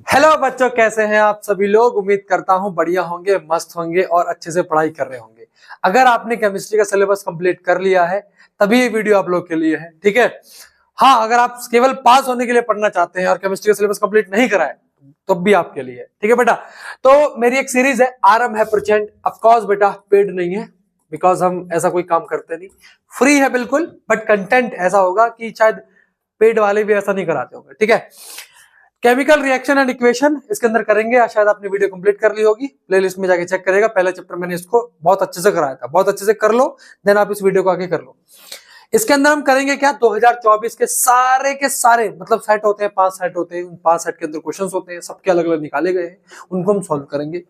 Hello बच्चों, कैसे हैं आप सभी लोग। उम्मीद करता हूं बढ़िया होंगे, मस्त होंगे और अच्छे से पढ़ाई कर रहे होंगे। अगर आपने केमिस्ट्री का सिलेबस कंप्लीट कर लिया है तभी ये वीडियो आप लोग के लिए है, ठीक है। हाँ, अगर आप केवल पास होने के लिए पढ़ना चाहते हैं और केमिस्ट्री का सिलेबस कंप्लीट नहीं करा है तो भी आपके लिए है, ठीक है बेटा। तो मेरी एक सीरीज है आरएम है प्रचंड। ऑफ कोर्स बेटा पेड नहीं है, बिकॉज हम ऐसा कोई काम करते नहीं, फ्री है बिल्कुल। बट कंटेंट ऐसा होगा कि शायद पेड वाले भी ऐसा नहीं कराते होंगे, ठीक है। केमिकल रिएक्शन एंड इक्वेशन इसके अंदर करेंगे। शायद आपने वीडियो कंप्लीट कर ली होगी, प्लेलिस्ट में जाके चेक करेगा। पहला चैप्टर मैंने इसको बहुत अच्छे से कराया था, बहुत अच्छे से कर लो, देन आप इस वीडियो को आगे कर लो। इसके अंदर हम करेंगे क्या, 2024 के सारे मतलब सेट होते हैं, 5 सेट होते हैं, उन 5 सेट के अंदर क्वेश्चंस होते हैं, सबके अलग अलग निकाले गए हैं, उनको हम सॉल्व करेंगे।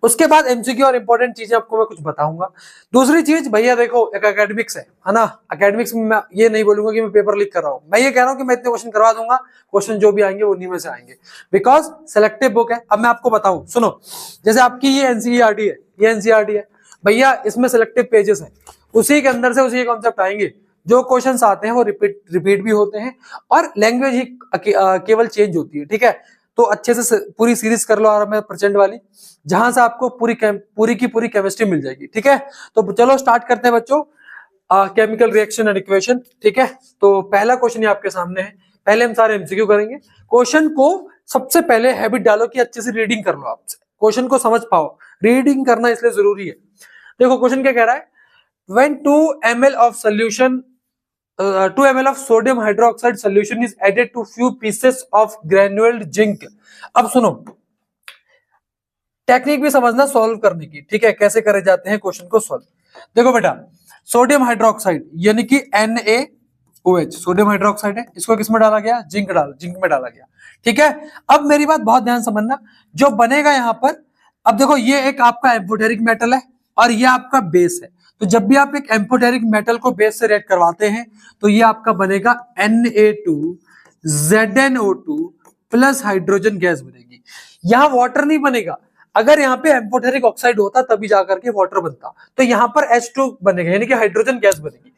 उसके बाद एमसीक्यू और इंपॉर्टेंट चीजें आपको मैं कुछ बताऊंगा। दूसरी चीज भैया देखो, एक एकेडमिक्स है ना। एकेडमिक्स में मैं ये नहीं बोलूंगा कि मैं पेपर लीक कर रहा हूं, मैं ये कह रहा हूं कि मैं इतने क्वेश्चन करवा दूंगा, क्वेश्चन जो भी आएंगे वो उन्हीं में से आएंगे, बिकॉज सिलेक्टिव बुक है। अब मैं आपको बताऊं, सुनो, जैसे आपकी ये एनसीईआरटी है, ये एनसीईआरटी है भैया, इसमें सिलेक्टिव पेजेस है, उसी के अंदर से उसी के कॉन्सेप्ट आएंगे। जो क्वेश्चंस आते हैं वो रिपीट भी होते हैं और लैंग्वेज ही केवल चेंज होती है, ठीक है। तो अच्छे से पूरी सीरीज कर लो आराम में प्रचंड वाली, जहां से आपको पूरी की पूरी केमिस्ट्री मिल जाएगी, ठीक है। तो चलो स्टार्ट करते हैं बच्चों, केमिकल रिएक्शन एंड इक्वेशन, ठीक है। तो पहला क्वेश्चन ये आपके सामने है। पहले हम सारे एमसीक्यू करेंगे। क्वेश्चन को सबसे पहले हैबिट डालो कि अच्छे से रीडिंग कर लो, आप क्वेश्चन को समझ पाओ। रीडिंग करना इसलिए जरूरी है। देखो क्वेश्चन क्या कह रहा है, when 2 ml of solution 2 ml of sodium hydroxide solution is added to few pieces of granulated zinc। अब सुनो, टेक्निक भी समझना सॉल्व करने की, ठीक है, कैसे करे जाते हैं क्वेश्चन को सॉल्व। देखो बेटा, सोडियम हाइड्रोक्साइड यानी कि NaOH सोडियम हाइड्रोक्साइड है, इसको किस में डाला गया, जिंक में डाला गया, ठीक है। अब मेरी बात बहुत ध्यान समझना, जो बनेगा यहां पर, अब देखो ये एक आपका एम्फोटेरिक मेटल है और ये आपका बेस है। तो जब भी आप एक एम्फोटेरिक मेटल को बेस से रिएक्ट करवाते हैं तो ये आपका बनेगा Na2ZnO2 प्लस हाइड्रोजन गैस बनेगी। यहां वाटर नहीं बनेगा। अगर यहाँ पे एम्फोटेरिक ऑक्साइड होता तभी जाकर के वाटर बनता, तो यहाँ पर H2 बनेगा यानी कि हाइड्रोजन गैस बनेगी।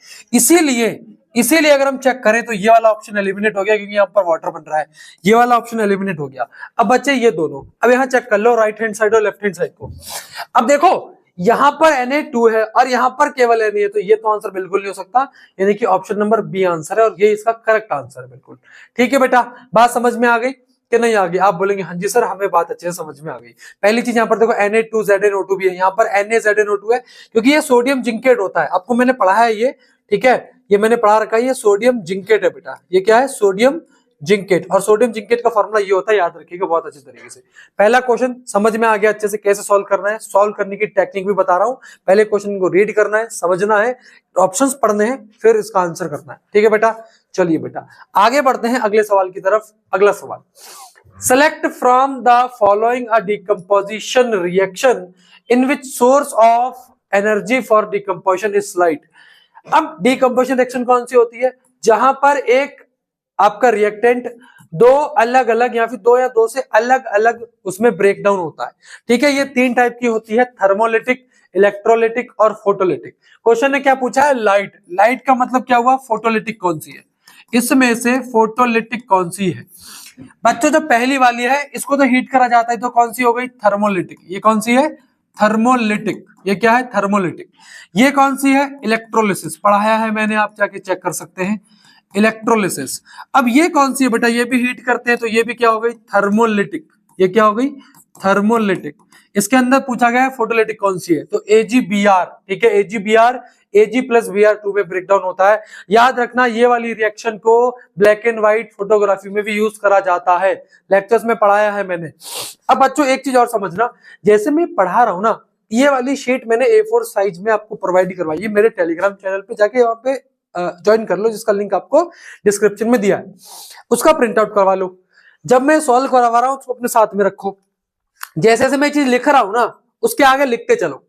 इसीलिए अगर हम चेक करें तो ये वाला ऑप्शन एलिमिनेट हो गया, क्योंकि यहाँ पर वाटर बन रहा है। ये वाला ऑप्शन एलिमिनेट हो गया। अब बच्चे ये दोनों, अब यहाँ चेक कर लो राइट हैंड साइड और लेफ्ट हैंड साइड को। अब देखो यहां पर Na2 है और यहां पर केवल Na है, तो ये तो आंसर बिल्कुल नहीं हो सकता, यानी कि ऑप्शन नंबर बी आंसर है और ये इसका करेक्ट आंसर है बिल्कुल। ठीक है बेटा, बात समझ में आ गई कि नहीं आ गई। आप बोलेंगे हाँ जी सर हमें बात अच्छे से समझ में आ गई। पहली चीज यहाँ पर देखो Na2ZnO2 भी है, यहाँ पर NaZnO2 है क्योंकि ये सोडियम जिंकेट होता है, आपको मैंने पढ़ा है ये, ठीक है, ये मैंने पढ़ा रखा है, ये सोडियम जिंकेट है बेटा। ये क्या है, सोडियम जिंकेट, और सोडियम जिंकेट का फॉर्मूला ये होता है, याद रखिएगा बहुत अच्छे तरीके से। पहला क्वेश्चन समझ में आ गया अच्छे से कैसे सॉल्व करना है, सॉल्व करने की टेक्निक भी बता रहा हूं। पहले क्वेश्चन को रीड करना है, समझना है, ऑप्शंस पढ़ने हैं, फिर इसका आंसर करना है, ठीक है बेटा। चलिए बेटा आगे बढ़ते हैं अगले सवाल की तरफ। अगला सवाल, select from the following a decomposition reaction in which source of energy for decomposition is light। अब decomposition रिएक्शन कौन सी होती है, जहां पर एक आपका रिएक्टेंट दो अलग अलग या फिर दो या दो से अलग अलग उसमें ब्रेक डाउन होता है, ठीक है। ये 3 टाइप की होती है, थर्मोलिटिक, इलेक्ट्रोलिटिक और फोटोलिटिक। क्वेश्चन ने क्या पूछा है, लाइट। लाइट का मतलब क्या हुआ, फोटोलिटिक कौन सी है, इसमें से फोटोलिटिक कौन सी है। बच्चों जो पहली वाली है इसको तो हीट करा जाता है, तो कौन सी हो गई, थर्मोलिटिक। ये कौन सी है, थर्मोलिटिक। ये क्या है, थर्मोलिटिक। ये कौन सी है, इलेक्ट्रोलिसिस, पढ़ाया है मैंने, आप जाके चेक कर सकते हैं, इलेक्ट्रोलिसिस। अब ये कौन सी है बेटा, ये भी हीट करते हैं, तो ये भी क्या हो गई, थर्मोलिटिक। ये क्या हो गई, थर्मोलिटिक। इसके अंदर पूछा गया है फोटोलिटिक कौन सी है, तो AgBr, ठीक है, AgBr, Ag प्लस Br2 में ब्रेक डाउन होता है। याद रखना ये वाली रिएक्शन को ब्लैक एंड व्हाइट फोटोग्राफी में भी यूज करा जाता है, लेक्चर्स में पढ़ाया है मैंने। अब बच्चों एक चीज और समझना, जैसे मैं पढ़ा रहा हूं ना, ये वाली शीट मैंने A4 साइज में आपको प्रोवाइड करवाई है मेरे टेलीग्राम चैनल पे, जाके वहां पे ज्वाइन कर लो, जिसका लिंक आपको डिस्क्रिप्शन में दिया है, उसका प्रिंट आउट करवा लो। जब मैं सॉल्व करवा रहा हूं उसको अपने साथ में रखो, जैसे जैसे मैं चीज लिख रहा हूं ना उसके आगे लिखते चलो,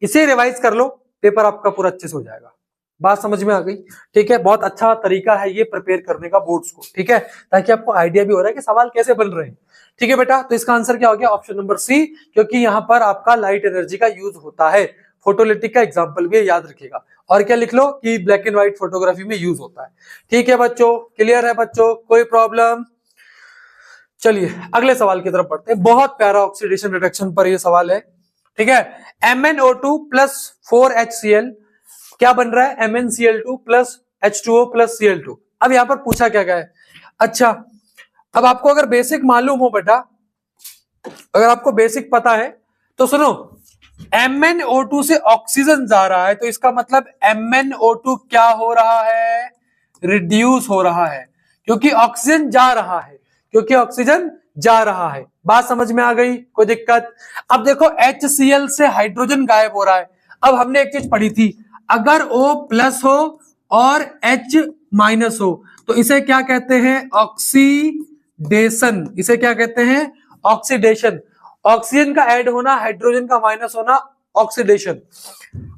इसे रिवाइज कर लो, पेपर आपका पूरा अच्छे से हो जाएगा। बात समझ में आ गई, ठीक है। बहुत अच्छा तरीका है ये प्रिपेयर करने का बोर्ड्स को, ठीक है, ताकि आपको आइडिया भी हो रहा है कि सवाल कैसे बन रहे हैं, ठीक है बेटा। तो इसका आंसर क्या हो गया, ऑप्शन नंबर सी, क्योंकि यहां पर आपका लाइट एनर्जी का यूज होता है। फोटोलिटिक का एग्जाम्पल भी याद रखिएगा, और क्या लिख लो कि ब्लैक एंड व्हाइट फोटोग्राफी में यूज होता है, ठीक है बच्चों। क्लियर है बच्चों, कोई प्रॉब्लम। चलिए अगले सवाल की तरफ बढ़ते हैं। बहुत प्यारा ऑक्सीडेशन रिडक्शन पर ये सवाल है, ठीक है। MnO2 प्लस 4HCl क्या बन रहा है? MnCl2 plus H2O plus Cl2। अब यहां पर पूछा क्या गया है? अच्छा, अब आपको अगर बेसिक मालूम हो बेटा, अगर आपको बेसिक पता है तो सुनो, MnO2 से ऑक्सीजन जा रहा है तो इसका मतलब MnO2 क्या हो रहा है? रिड्यूस हो रहा है, क्योंकि ऑक्सीजन जा रहा है, क्योंकि ऑक्सीजन जा रहा है। बात समझ में आ गई? कोई दिक्कत? अब देखो HCl से हाइड्रोजन गायब हो रहा है। अब हमने एक चीज पढ़ी थी, अगर O प्लस हो और H माइनस हो तो इसे क्या कहते हैं? ऑक्सीडेशन। इसे क्या कहते हैं? ऑक्सीडेशन। ऑक्सीजन का ऐड होना, हाइड्रोजन का माइनस होना, ऑक्सीडेशन।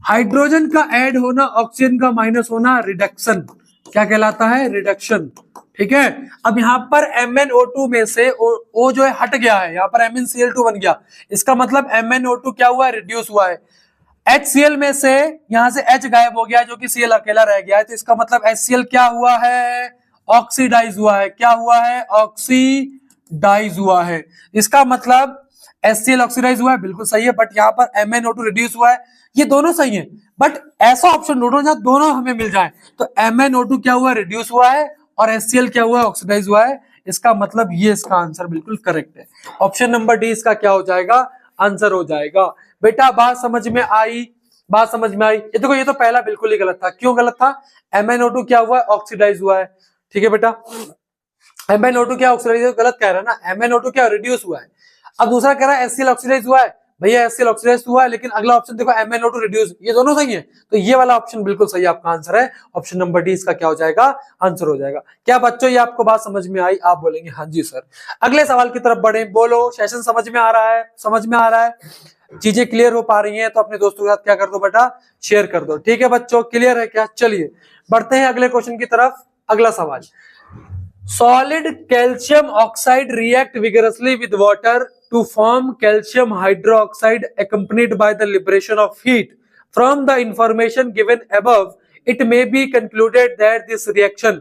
हाइड्रोजन का ऐड होना, ऑक्सीजन का माइनस होना, रिडक्शन। क्या कहलाता है? रिडक्शन। ठीक है। अब यहां पर MnO2 में से O जो है हट गया है, यहां पर MnCl2 बन गया। इसका मतलब MnO2 क्या हुआ है? रिड्यूस हुआ है। HCl में से यहां से H गायब हो गया, जो कि Cl अकेला रह गया है, तो इसका मतलब HCl क्या हुआ है? ऑक्सीडाइज हुआ है। क्या हुआ है? ऑक्सीडाइज हुआ है। इसका मतलब HCl ऑक्सीडाइज हुआ है, बिल्कुल सही है। बट यहाँ पर MnO2 रिड्यूस हुआ है। ये दोनों सही है, बट ऐसा ऑप्शन ढूंढो जहां दोनों हमें मिल जाए। तो MnO2 क्या हुआ? रिड्यूस हुआ है, और HCl क्या हुआ? ऑक्सीडाइज हुआ है। इसका मतलब ये इसका आंसर बिल्कुल करेक्ट है। ऑप्शन नंबर डी इसका क्या हो जाएगा? आंसर हो जाएगा। बेटा बात समझ में आई? बात समझ में आई? ये देखो, ये तो पहला बिल्कुल ही गलत था। क्यों गलत था? MnO2 क्या हुआ है? ऑक्सीडाइज हुआ है। ठीक है बेटा, MnO2 क्या ऑक्सीडाइज? गलत कह रहा है ना, MnO2 क्या रिड्यूस हुआ है। अब दूसरा कह रहा है HCl ऑक्सीडाइज हुआ है। भैया HCl ऑक्सीडाइज हुआ है, लेकिन अगला ऑप्शन देखो MnO2 रिड्यूस, ये दोनों सही है। तो ये वाला ऑप्शन बिल्कुल सही आपका आंसर है। ऑप्शन नंबर डी इसका क्या हो जाएगा? आंसर हो जाएगा। क्या बच्चों ये आपको बात समझ में आई? आप बोलेंगे हाँ जी सर। अगले सवाल की तरफ बढ़े। बोलो, सेशन समझ में आ रहा है? समझ में आ रहा है? चीजें क्लियर हो पा रही हैं तो अपने दोस्तों के साथ क्या कर दो बेटा? शेयर कर दो। ठीक है बच्चों, क्लियर है क्या? चलिए बढ़ते हैं अगले क्वेश्चन की तरफ। अगला सवाल, solid calcium oxide react vigorously with water to form calcium hydroxide accompanied by the liberation of heat. From the information given above, it may be concluded that this reaction,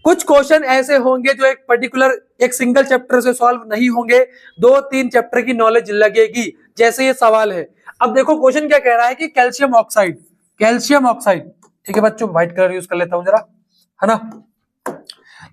कुछ क्वेश्चन ऐसे होंगे जो एक particular एक single chapter से solve नहीं होंगे, 2-3 chapter की नॉलेज लगेगी, जैसे ये सवाल है। अब देखो क्वेश्चन क्या कह रहा है कि कैल्शियम ऑक्साइड, कैल्शियम ऑक्साइड, ठीक है बच्चों, व्हाइट कलर यूज कर लेता हूं जरा, है ना।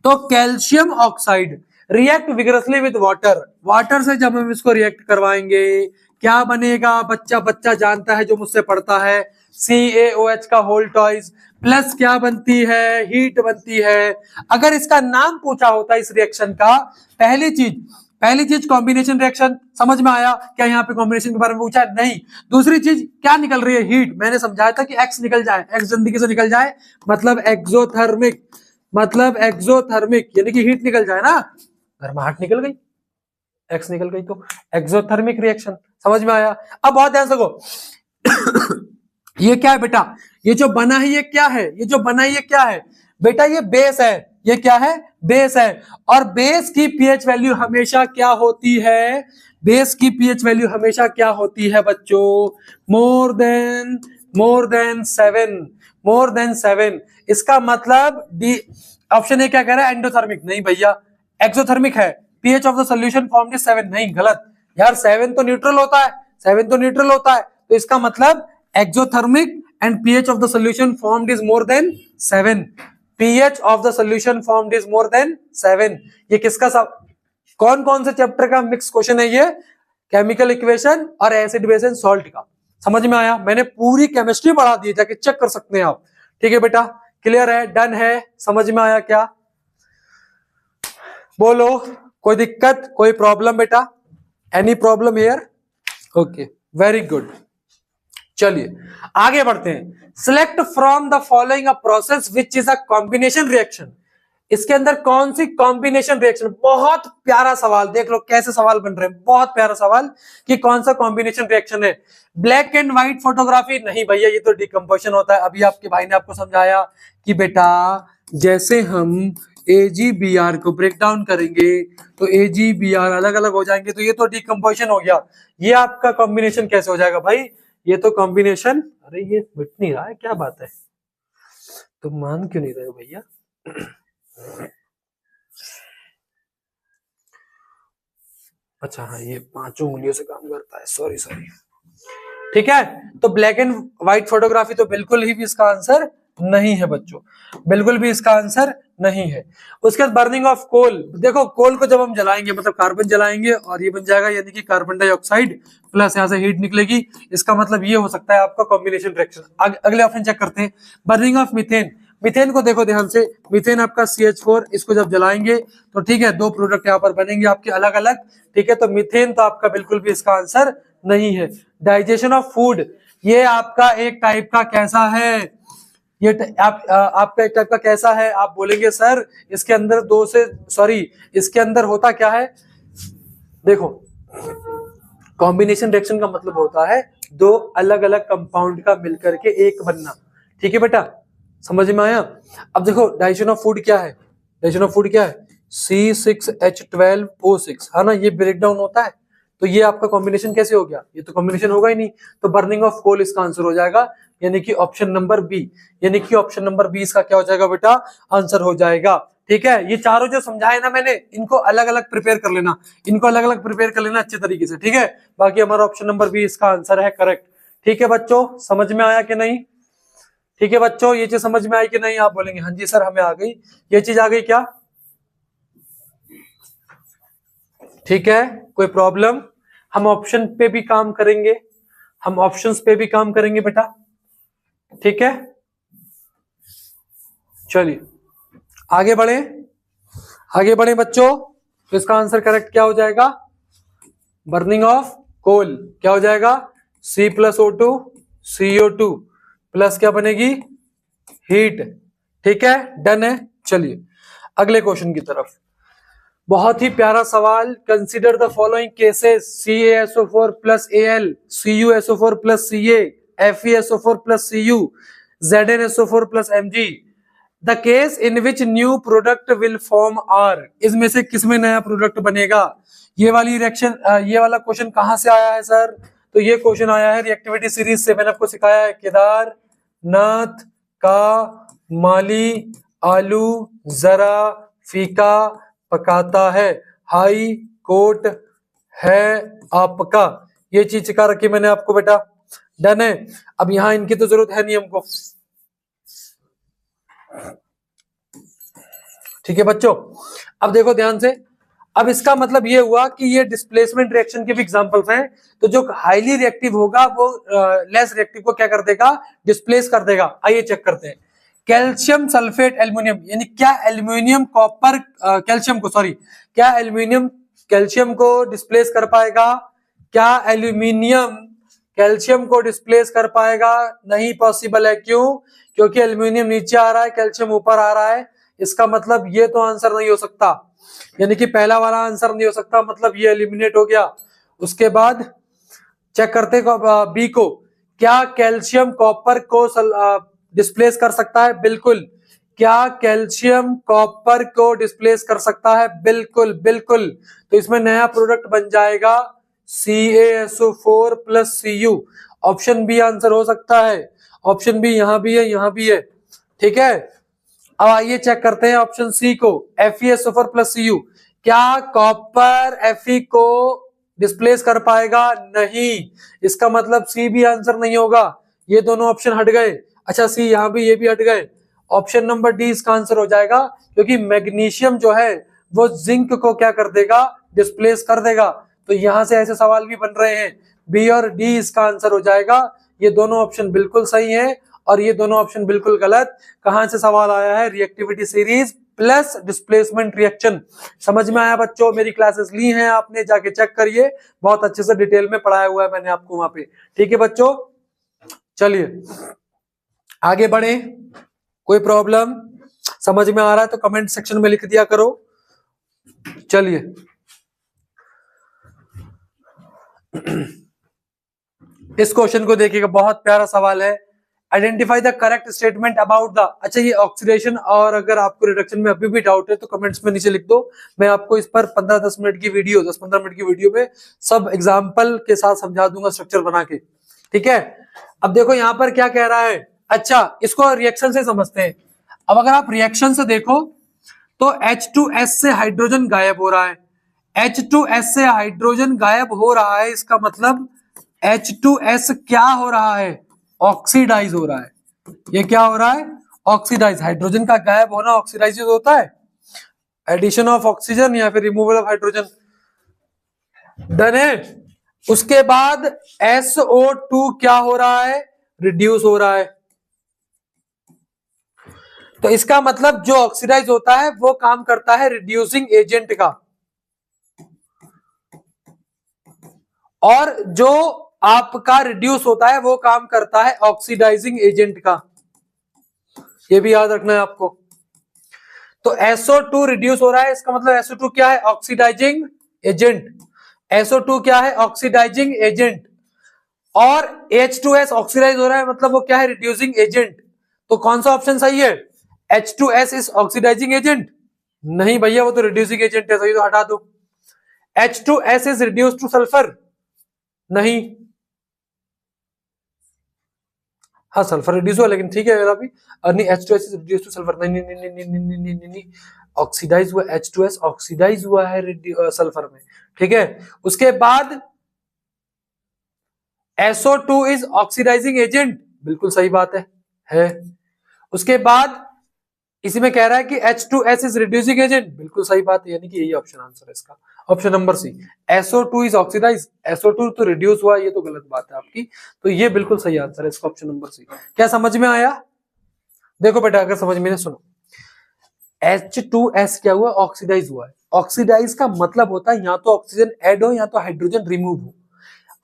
तो calcium oxide react vigorously with water, water से जब हम इसको रिएक्ट करवाएंगे क्या बनेगा? बच्चा बच्चा जानता है जो मुझसे पढ़ता है, CaOH का होल टॉइस प्लस क्या बनती है? हीट बनती है। अगर इसका नाम पूछा होता इस रिएक्शन का, पहली चीज कॉम्बिनेशन रिएक्शन, समझ में आया क्या? यहाँ पे कॉम्बिनेशन के बारे में पूछा नहीं। दूसरी चीज क्या निकल रही है? हीट। मैंने समझाया था कि एक्स निकल जाए, एक्स जल्दी से निकल जाए, मतलब एक्सोथर्मिक, मतलब एक्सोथर्मिक यानी कि हीट निकल जाए ना, गर्माहट निकल गई, एक्स निकल गई, तो एक्सोथर्मिक रिएक्शन। समझ में आया? अब बहुत ध्यान से देखो ये क्या है बेटा? ये जो बना है ये क्या है? ये जो बना है ये क्या है बेटा? ये बेस है। ये क्या है? बेस है। और बेस की पीएच वैल्यू हमेशा क्या होती है? बेस की पीएच वैल्यू हमेशा क्या होती है बच्चों? More than 7, more than 7। इसका मतलब डी, ऑप्शन ए क्या कह रहा है? एंडोथर्मिक। नहीं भैया, एक्सोथर्मिक है। PH of the solution formed is 7। नहीं, गलत यार, 7 तो न्यूट्रल होता है, 7 तो न्यूट्रल होता है। तो इसका मतलब exothermic and pH of the solution formed is more than 7. pH of the solution formed is more than 7. ये किसका सब, कौन कौन से चैप्टर का मिक्स क्वेश्चन है ये? केमिकल इक्वेशन और एसिड बेस एंड सॉल्ट का। समझ में आया? मैंने पूरी केमिस्ट्री पढ़ा दी है, जाके चेक कर सकते हैं आप। ठीक है बेटा, क्लियर है? डन है? समझ में आया क्या? बोलो, कोई दिक्कत, कोई प्रॉब्लम बेटा? Any problem here? Okay, very good. चलिए आगे बढ़ते हैं। Select from the following a process which is a combination reaction. इसके अंदर कौन सी कॉम्बिनेशन रिएक्शन? बहुत प्यारा सवाल, देख लो कैसे सवाल बन रहे हैं, बहुत प्यारा सवाल कि कौन सा कॉम्बिनेशन रिएक्शन है। ब्लैक एंड व्हाइट फोटोग्राफी नहीं भैया, ये तो डिकम्पोजिशन होता है। अभी आपके भाई ने आपको समझाया कि बेटा जैसे हम AgBr को ब्रेक डाउन करेंगे तो AgBr अलग अलग हो जाएंगे, तो ये तो डिकम्पोजिशन हो गया। ये आपका कॉम्बिनेशन कैसे हो जाएगा भाई? ये तो कॉम्बिनेशन, अरे ये मिट नहीं रहा है, क्या बात है, तुम मान क्यों नहीं रहे हो भैया? अच्छा हाँ, ये 5 उंगलियों से काम करता है, सॉरी सॉरी। ठीक है, तो ब्लैक एंड व्हाइट फोटोग्राफी तो बिल्कुल ही भी इसका आंसर नहीं है बच्चों, बिल्कुल भी इसका आंसर नहीं है। उसके बाद बर्निंग ऑफ कोल, देखो कोल को जब हम जलाएंगे मतलब कार्बन जलाएंगे और ये बन जाएगा यानी कि कार्बन डाइऑक्साइड प्लस यहाँ से हीट निकलेगी, इसका मतलब ये हो सकता है आपका कॉम्बिनेशन रिएक्शन। अगले ऑप्शन चेक करते हैं, बर्निंग ऑफ मीथेन। मीथेन को देखो ध्यान से, मीथेन आपका CH4, इसको जब जलाएंगे तो ठीक है, दो प्रोडक्ट यहाँ पर बनेंगे आपके अलग अलग। ठीक है, तो मीथेन तो आपका बिल्कुल भी इसका आंसर नहीं है। डाइजेशन ऑफ फूड, ये आपका एक टाइप का कैसा है, ये आपका एक टाइप का कैसा है, आप बोलेंगे सर इसके अंदर इसके अंदर होता क्या है। देखो कॉम्बिनेशन रिएक्शन का मतलब होता है दो अलग अलग कंपाउंड का मिलकर के एक बनना। ठीक है बेटा, समझ में आया। अब देखो डाइजेशन ऑफ फूड क्या है, डाइजेशन ऑफ फूड क्या है, C6H12O6 है ना, ये ब्रेक डाउन होता है। तो ये आपका कॉम्बिनेशन कैसे हो गया, ये तो कॉम्बिनेशन होगा ही नहीं, तो बर्निंग ऑफ कोल इसका आंसर हो जाएगा, यानी कि ऑप्शन नंबर बी, यानी कि ऑप्शन नंबर बी इसका क्या हो जाएगा बेटा, आंसर हो जाएगा। ठीक है, ये चारों जो समझाए ना मैंने, इनको अलग अलग प्रिपेयर कर लेना, इनको अलग अलग प्रिपेयर कर लेना अच्छे तरीके से। ठीक है, बाकी हमारा ऑप्शन नंबर बी इसका आंसर है करेक्ट। ठीक है बच्चों, समझ में आया कि नहीं। ठीक है बच्चों, ये चीज समझ में आई कि नहीं, आप बोलेंगे हाँ जी सर हमें आ गई, ये चीज आ गई क्या। ठीक है, कोई प्रॉब्लम, हम ऑप्शन पे भी काम करेंगे, हम ऑप्शंस पे भी काम करेंगे बेटा। ठीक है, चलिए आगे बढ़े, आगे बढ़े बच्चों। तो इसका आंसर करेक्ट क्या हो जाएगा, बर्निंग ऑफ कोल क्या हो जाएगा, C+O2 CO2 प्लस क्या बनेगी, हीट। ठीक है, डन है। चलिए अगले क्वेश्चन की तरफ, बहुत ही प्यारा सवाल। Consider the following cases, CaSO4 plus Al, CuSO4 plus Ca, FeSO4 plus Cu, ZnSO4 plus Mg, the case in which new product will form are. इसमें से किसमें नया प्रोडक्ट बनेगा। ये वाली रिएक्शन, ये वाला क्वेश्चन कहां से आया है सर, तो ये क्वेश्चन आया है रिएक्टिविटी सीरीज से। मैंने आपको सिखाया है केदारनाथ का माली आलू जरा फीका पकाता है, हाई कोर्ट है आपका, ये चीज सिखा रखी मैंने आपको बेटा। डन है, अब यहां इनकी तो जरूरत है नहीं हमको। ठीक है बच्चों, अब देखो ध्यान से, अब इसका मतलब ये हुआ कि ये डिस्प्लेसमेंट रिएक्शन के भी एग्जांपल्स हैं। तो जो हाईली रिएक्टिव होगा वो लेस रिएक्टिव को क्या कर देगा, डिस्प्लेस कर देगा। आइए चेक करते हैं, कैल्शियम सल्फेट एल्यूमिनियम, यानी क्या एल्यूमिनियम कॉपर कैल्शियम को, सॉरी क्या एल्यूमिनियम कैल्शियम को डिस्प्लेस कर पाएगा, क्या एल्यूमिनियम कैल्शियम को डिस्प्लेस कर पाएगा, नहीं पॉसिबल है। क्यों, क्योंकि एल्यूमिनियम नीचे आ रहा है, कैल्शियम ऊपर आ रहा है। इसका मतलब ये तो आंसर नहीं हो सकता, यानी कि पहला वाला आंसर नहीं हो सकता, मतलब ये एलिमिनेट हो गया। उसके बाद चेक करते बी को, क्या कैल्शियम कॉपर को डिस्प्लेस कर सकता है, बिल्कुल। क्या कैल्शियम कॉपर को डिस्प्लेस कर सकता है, बिल्कुल बिल्कुल। तो इसमें नया प्रोडक्ट बन जाएगा CaSO4 plus Cu, option B answer हो सकता है, ऑप्शन बी यहां भी है, यहां भी है। ठीक है, अब आइए चेक करते हैं ऑप्शन सी को, FeSO4 प्लस Cu, क्या कॉपर Fe को डिस्प्लेस कर पाएगा, नहीं। इसका मतलब सी भी आंसर नहीं होगा, ये दोनों ऑप्शन हट गए। अच्छा सी यहां भी, ये भी हट गए, ऑप्शन नंबर डी इसका आंसर हो जाएगा, क्योंकि मैग्नीशियम जो है वो जिंक को क्या कर देगा, डिस्प्लेस कर देगा। तो यहां से ऐसे सवाल भी बन रहे हैं, बी और डी इसका आंसर हो जाएगा। ये दोनों ऑप्शन बिल्कुल सही है और ये दोनों ऑप्शन बिल्कुल गलत। कहां से सवाल आया है, reactivity series plus displacement reaction. समझ में आया बच्चों, मेरी क्लासेस ली हैं आपने, जाके चेक करिए, बहुत अच्छे से डिटेल में पढ़ाया हुआ है मैंने आपको वहां पे। ठीक है बच्चों, चलिए आगे बढ़े, कोई प्रॉब्लम, समझ में आ रहा है तो कमेंट सेक्शन में लिख दिया करो। चलिए इस क्वेश्चन को देखिएगा, बहुत प्यारा सवाल है। Identify the correct statement about the, अच्छा ये ऑक्सीडेशन, और अगर आपको रिडक्शन में अभी भी डाउट है तो कमेंट्स में नीचे लिख दो, मैं आपको इस पर 15-10 मिनट की वीडियो, 10-15 मिनट की वीडियो में सब एग्जाम्पल के साथ समझा दूंगा, स्ट्रक्चर बना के। ठीक है, अब देखो यहाँ पर क्या कह रहा है, अच्छा इसको रिएक्शन से समझते हैं। अब अगर आप रिएक्शन से देखो तो H2S से हाइड्रोजन गायब हो रहा है, H2S से हाइड्रोजन गायब हो रहा है, इसका मतलब H2S क्या हो रहा है, ऑक्सीडाइज हो रहा है। ये क्या हो रहा है, ऑक्सीडाइज। हाइड्रोजन का गायब होना ऑक्सीडाइज होता है, एडिशन ऑफ ऑक्सीजन या फिर रिमूवल ऑफ हाइड्रोजन। डन है। उसके बाद SO2 क्या हो रहा है, रिड्यूस हो रहा है। तो इसका मतलब जो ऑक्सीडाइज होता है वो काम करता है रिड्यूसिंग एजेंट का, और जो आपका रिड्यूस होता है वो काम करता है ऑक्सीडाइजिंग एजेंट का। ये भी याद रखना है आपको। तो SO2 रिड्यूस हो रहा है, इसका मतलब SO2 क्या है, ऑक्सीडाइजिंग एजेंट। SO2 क्या है, ऑक्सीडाइजिंग एजेंट। और H2S ऑक्सीडाइज हो रहा है, मतलब वो क्या है, रिड्यूसिंग एजेंट। तो कौन सा ऑप्शन सही है, H2S इज ऑक्सीडाइजिंग एजेंट? नहीं भैया, वो तो रिड्यूसिंग एजेंट है, सही, तो हटा दो। H2S is reduce two sulphur? नहीं। हाँ सल्फर रिड्यूस हुआ, लेकिन ठीक है अभी, नहीं H2S is reduce two sulphur, नहीं नहीं नहीं नहीं नहीं नहीं नहीं नहीं, ऑक्सीडाइज हुआ H2S, ऑक्सीडाइज हुआ है सल्फर में, ठीक है। उसके बाद SO2 इज ऑक्सीडाइजिंग एजेंट, बिल्कुल सही बात है। उसके बाद इसी में कह रहा है कि H2S इज रिड्यूसिंग एजेंट, बिल्कुल सही बात है, यानी कि यही ऑप्शन आंसर है इसका, option number C. SO2 is oxidise, SO2 तो रिड्यूस हुआ, ये तो गलत बात है आपकी, तो ये बिल्कुल सही आंसर है इसका, ऑप्शन नंबर सी। क्या समझ में आया? देखो बेटा, अगर समझ में नहीं, सुनो, H2S क्या हुआ, ऑक्सीडाइज हुआ है। ऑक्सीडाइज का मतलब होता है या तो ऑक्सीजन ऐड हो या तो हाइड्रोजन रिमूव हो।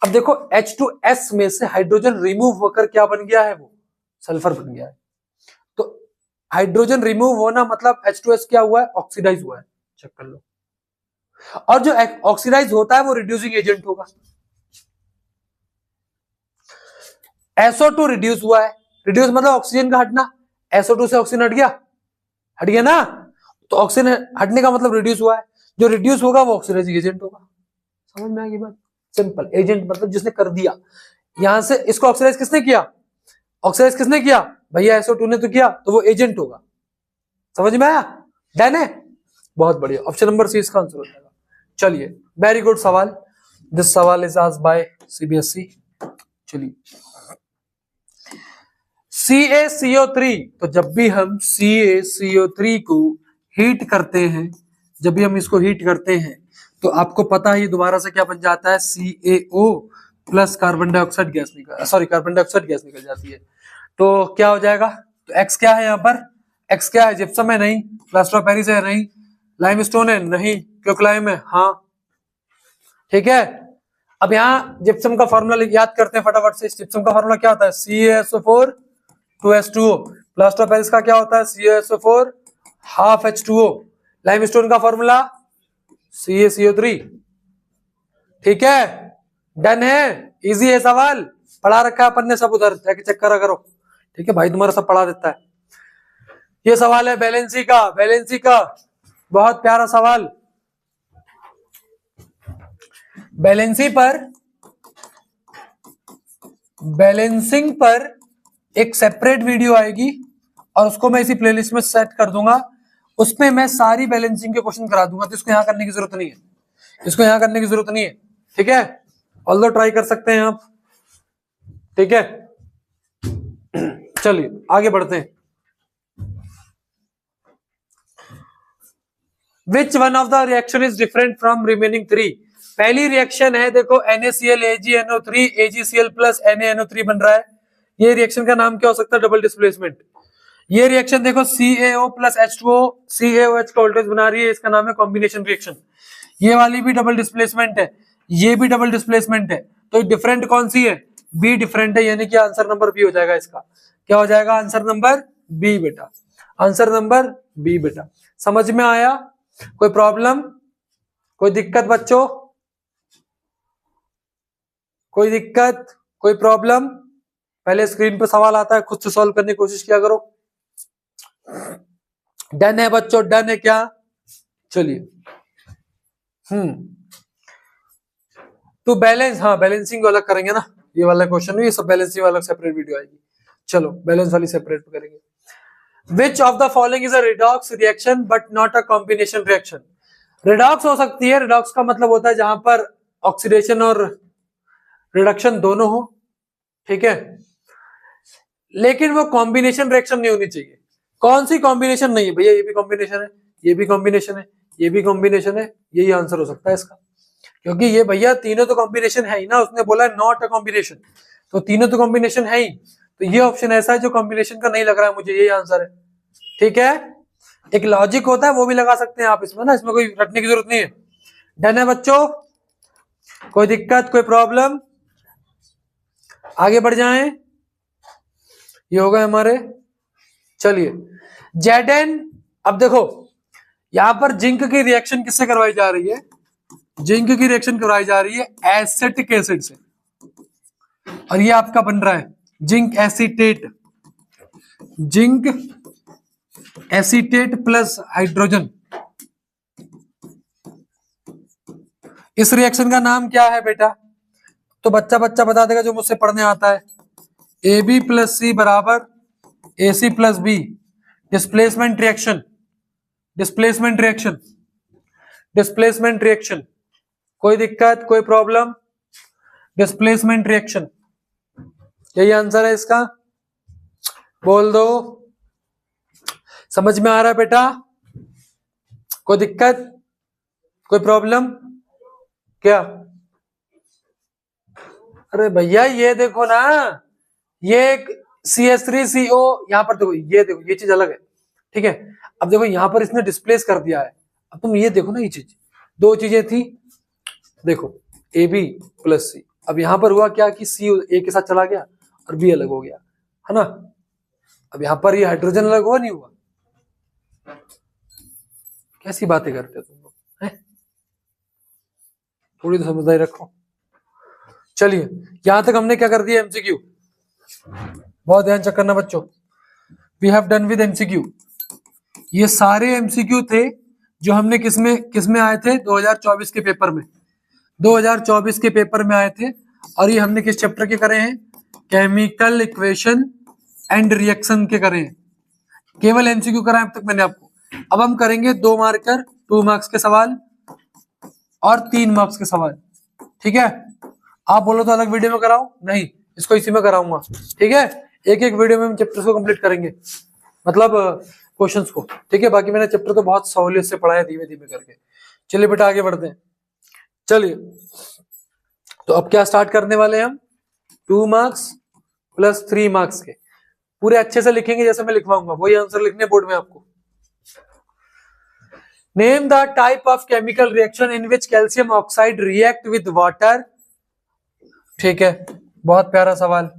अब देखो H2S में से हाइड्रोजन रिमूव होकर क्या बन गया है, वो सल्फर बन गया है। तो हाइड्रोजन रिमूव होना मतलब H2S क्या हुआ है, ऑक्सीडाइज हुआ है, चेक कर लो। और जो ऑक्सीडाइज होता है वो रिड्यूसिंग एजेंट होगा। SO2 रिड्यूस हुआ है, रिड्यूस मतलब ऑक्सीजन का हटना, SO2 से ऑक्सीजन हट गया ना, तो ऑक्सीजन हटने का मतलब रिड्यूस हुआ है, जो रिड्यूस होगा वो ऑक्सीडाइजिंग एजेंट होगा। समझ में आ गई बात? सिंपल, एजेंट मतलब जिसने कर दिया, यहां से इसको ऑक्सीडाइज किसने किया, ऑक्सीडाइज किसने किया, भैया SO2 ने तो किया, तो वो एजेंट होगा। समझ में आया? डन है, बहुत बढ़िया, ऑप्शन नंबर सी इसका आंसर हो जाएगा। चलिए, वेरी गुड सवाल, दिस सवाल इज आस्क्ड बाय CBSE। चलिए, CaCO3, तो जब भी हम CaCO3 को हीट करते हैं, जब भी हम इसको हीट करते हैं, तो आपको पता है ये दोबारा से क्या बन जाता है, CaO plus carbon dioxide gas carbon dioxide gas निकल जाती है। तो क्या हो जाएगा, तो X क्या है यहाँ पर, X क्या है, जिप्सम है नहीं, प्लास्टर ऑफ पेरिस है नहीं, लाइमस्टोन है नहीं, क्योंकि है हाँ, ठीक है। अब यहाँ जिप्सम का फॉर्मूला याद करते हैं फटाफट से। जिप्सम का फॉर्मूला क्या होता है, CaSO4 2H2O। Plaster of Paris का क्या होता है, CaSO4 हाफ H2O। लाइमस्टोन का फॉर्मूला CaCO3, ठीक है। डन है, इजी है सवाल, पढ़ा रखा है अपन ने सब, उधर जाके चेक करा करो, ठीक है भाई, तुम्हारा सब पढ़ा देता है। ये सवाल है वैलेंसी का, वैलेंसी का बहुत प्यारा सवाल। बैलेंसिंग पर एक सेपरेट वीडियो आएगी और उसको मैं इसी प्लेलिस्ट में सेट कर दूंगा, उसमें मैं सारी बैलेंसिंग के क्वेश्चन करा दूंगा, तो इसको यहां करने की जरूरत नहीं है, इसको यहां करने की जरूरत नहीं है, ठीक है। ऑल्दो ट्राई कर सकते हैं आप, ठीक है। चलिए आगे बढ़ते हैं। Which one of the reaction is different from remaining three? पहली रिएक्शन है, देखो NaCl AgNO3 AgCl plus NaNO3 बन रहा है। ये रिएक्शन का नाम क्या हो सकता है, डबल डिस्प्लेसमेंट। ये रिएक्शन देखो CaO प्लस H2O, CaOH का वोल्टेज बना रही है, इसका नाम है कॉम्बिनेशन रिएक्शन। ये वाली भी डबल डिस्प्लेसमेंट है, ये भी डबल डिस्प्लेसमेंट है, तो डिफरेंट कौन सी है, बी डिफरेंट है, यानी कि आंसर नंबर बी हो जाएगा इसका। क्या हो जाएगा, आंसर नंबर बी बेटा, आंसर नंबर बी बेटा। समझ में आया? कोई प्रॉब्लम, कोई दिक्कत बच्चों, कोई दिक्कत, कोई प्रॉब्लम? पहले स्क्रीन पे सवाल आता है, खुद से सॉल्व करने की कोशिश किया करो। डन है बच्चों, डन है क्या? चलिए, तो बैलेंस, हाँ बैलेंसिंग वाला करेंगे ना, ये वाला क्वेश्चन, ये सब बैलेंसिंग वाला सेपरेट वीडियो आएगी। चलो बैलेंस वाली सेपरेट करेंगे। Which of the following is a redox reaction but not a combination reaction? Redox हो सकती है, रिडॉक्स का मतलब होता है जहां पर ऑक्सीडेशन और रिडक्शन दोनों हो, ठीक है, लेकिन वो कॉम्बिनेशन रिएक्शन नहीं होनी चाहिए। कौन सी कॉम्बिनेशन नहीं है भैया, ये भी कॉम्बिनेशन है, ये भी कॉम्बिनेशन है, ये भी कॉम्बिनेशन है, यही आंसर हो सकता है इसका, क्योंकि ये भैया तीनों तो कॉम्बिनेशन है ही ना, उसने बोला है नॉट अ कॉम्बिनेशन, तो तीनों तो कॉम्बिनेशन है ही, तो ये ऑप्शन ऐसा है जो कॉम्बिनेशन का नहीं लग रहा है मुझे, यही आंसर है, ठीक है। एक लॉजिक होता है वो भी लगा सकते हैं आप इसमें ना, इसमें कोई रटने की जरूरत नहीं है। डन है बच्चों, कोई दिक्कत, कोई प्रॉब्लम, आगे बढ़ जाएं, ये हो गए हमारे। चलिए Zn, अब देखो यहां पर जिंक की रिएक्शन किससे करवाई जा रही है, जिंक की रिएक्शन करवाई जा रही है एसिटिक एसिड से, और ये आपका बन रहा है zinc acetate, zinc acetate plus hydrogen. इस रिएक्शन का नाम क्या है बेटा, तो बच्चा बच्चा बता देगा जो मुझसे पढ़ने आता है। ए बी प्लस सी बराबर A C plus B, displacement reaction, displacement reaction, displacement reaction, कोई दिक्कत, कोई प्रॉब्लम, डिस्प्लेसमेंट रिएक्शन, यही आंसर है इसका, बोल दो। समझ में आ रहा है बेटा, कोई दिक्कत, कोई प्रॉब्लम क्या? अरे भैया ये देखो ना, ये CH3CO, यहां पर देखो, ये देखो ये चीज अलग है, ठीक है। अब देखो यहां पर इसने डिस्प्लेस कर दिया है, अब तुम ये देखो ना, ये चीज दो चीजें थी, देखो AB प्लस C, अब यहां पर हुआ क्या कि C A के साथ चला गया और B अलग हो गया, है ना। अब यहां पर ये हाइड्रोजन अलग हुआ, नहीं हुआ? कैसी बातें करते हो तुम लोग, हैं? थोड़ी तो समझदारी रखो। चलिए यहां तक हमने क्या कर दिया, MCQ, बहुत ध्यान चेक करना बच्चों, we have done with MCQ। ये सारे MCQ थे जो हमने किसमें आए थे, 2024 के पेपर में, 2024 के पेपर में आए थे, और ये हमने किस चैप्टर के करे हैं, केमिकल इक्वेशन एंड रिएक्शन के करे हैं, केवल MCQ कराए अब तक मैंने आपको। अब हम करेंगे 2 मार्कर 2 मार्क्स के सवाल और 3 मार्क्स के सवाल, ठीक है। आप बोलो तो अलग वीडियो में कराऊं, नहीं इसको इसी में कराऊंगा, ठीक है। एक एक वीडियो में हम चैप्टर्स को कंप्लीट करेंगे, मतलब क्वेश्चंस को, ठीक है। बाकी मैंने चैप्टर तो बहुत सहूलियत से पढ़ा है, धीमे धीमे करके। चलिए बेटा आगे बढ़ते हैं। चलिए तो अब क्या स्टार्ट करने वाले हैं हम, 2 मार्क्स प्लस 3 मार्क्स के, पूरे अच्छे से लिखेंगे जैसे मैं लिखवाऊंगा, वही आंसर लिखने बोर्ड में आपको। Name the type of chemical reaction in which calcium oxide react with water, ठीक है, बहुत प्यारा सवाल,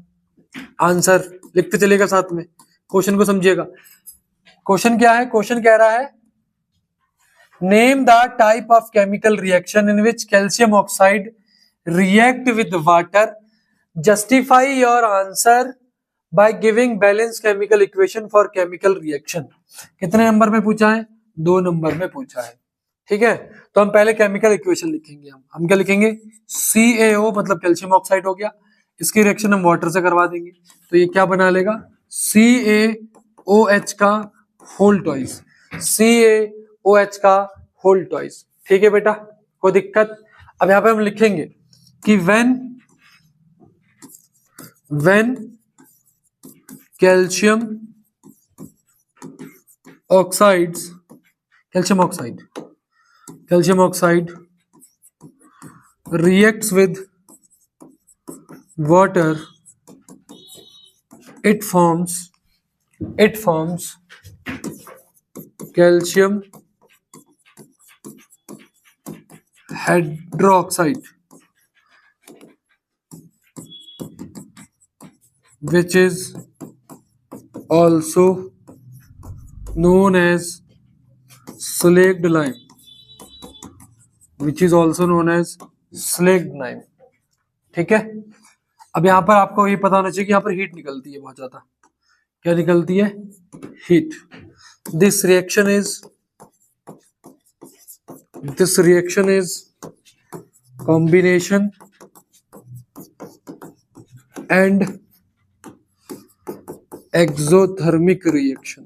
आंसर लिखते चलेगा साथ में, क्वेश्चन को समझिएगा। क्वेश्चन क्या है, क्वेश्चन कह रहा है name the type of chemical reaction in which calcium oxide react with water, justify your answer by giving balance chemical equation for chemical reaction. कितने नंबर में पूछा है, 2 नंबर में पूछा है, ठीक है। तो हम पहले केमिकल इक्वेशन लिखेंगे, हम क्या लिखेंगे, CaO मतलब कैल्शियम ऑक्साइड हो गया, इसकी रिएक्शन हम वाटर से करवा देंगे, तो ये क्या बना लेगा, CaOH का होल ट्वाइस, CaOH का होल ट्वाइस, ठीक है बेटा, कोई दिक्कत। अब यहां पे हम लिखेंगे कि when calcium oxide reacts with water, it forms calcium hydroxide, which is also known as slaked lime, ठीक है। अब यहां पर आपको ये पता होना चाहिए कि यहां पर हीट निकलती है बहुत ज्यादा, क्या निकलती है, heat. This reaction is combination and exothermic reaction,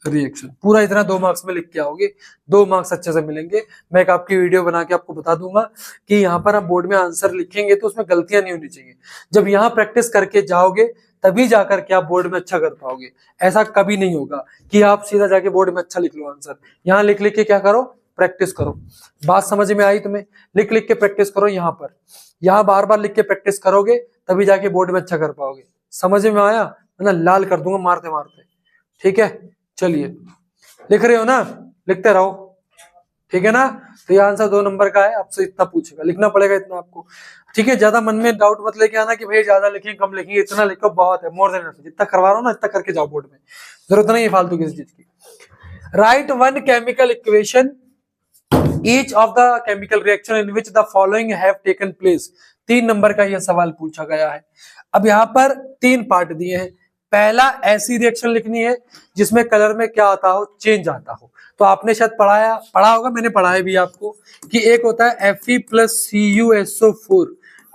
reaction. पूरा इतना 2 मार्क्स में लिख के आओगे, 2 मार्क्स अच्छे से मिलेंगे। मैं एक आपकी वीडियो बना के आपको बता दूंगा कि यहाँ पर आप बोर्ड में आंसर लिखेंगे तो उसमें गलतियां नहीं होनी चाहिए। जब यहाँ प्रैक्टिस करके जाओगे तभी जाकर के आप बोर्ड में अच्छा कर पाओगे। ऐसा कभी नहीं होगा कि आप सीधा जाके बोर्ड में अच्छा लिख लो आंसर। यहाँ लिख लिख के क्या करो, प्रैक्टिस करो। बात समझ में आई तुम्हें? लिख लिख के प्रैक्टिस करो। यहाँ पर, यहाँ बार बार लिख के प्रैक्टिस करोगे तभी जाके बोर्ड में अच्छा कर पाओगे। समझ में आया? वरना लाल कर दूंगा मारते मारते। ठीक है, चलिए लिख रहे हो ना, लिखते रहो। ठीक है ना? तो ये आंसर 2 नंबर का है। आपसे इतना पूछेगा, लिखना पड़ेगा इतना आपको। ठीक है, ज्यादा मन में डाउट मत लेके आना कि भाई ज्यादा लिखेंगे कम लिखेंगे। इतना लिखो बहुत है, मोर देन इनफ। जितना करवा रहा हूं ना इतना करके जाओ बोर्ड में, जरूरत नहीं है फालतू किसी चीज की। Right one chemical equation each of the chemical reaction in which the following have taken place. 3 number का यह सवाल पूछा गया है। अब यहाँ पर 3 पार्ट दिए हैं। पहला ऐसी रिएक्शन लिखनी है जिसमें कलर में क्या आता हो, चेंज आता हो। तो आपने शायद पढ़ा होगा, मैंने पढ़ाया भी आपको कि एक होता है Fe+CuSO4,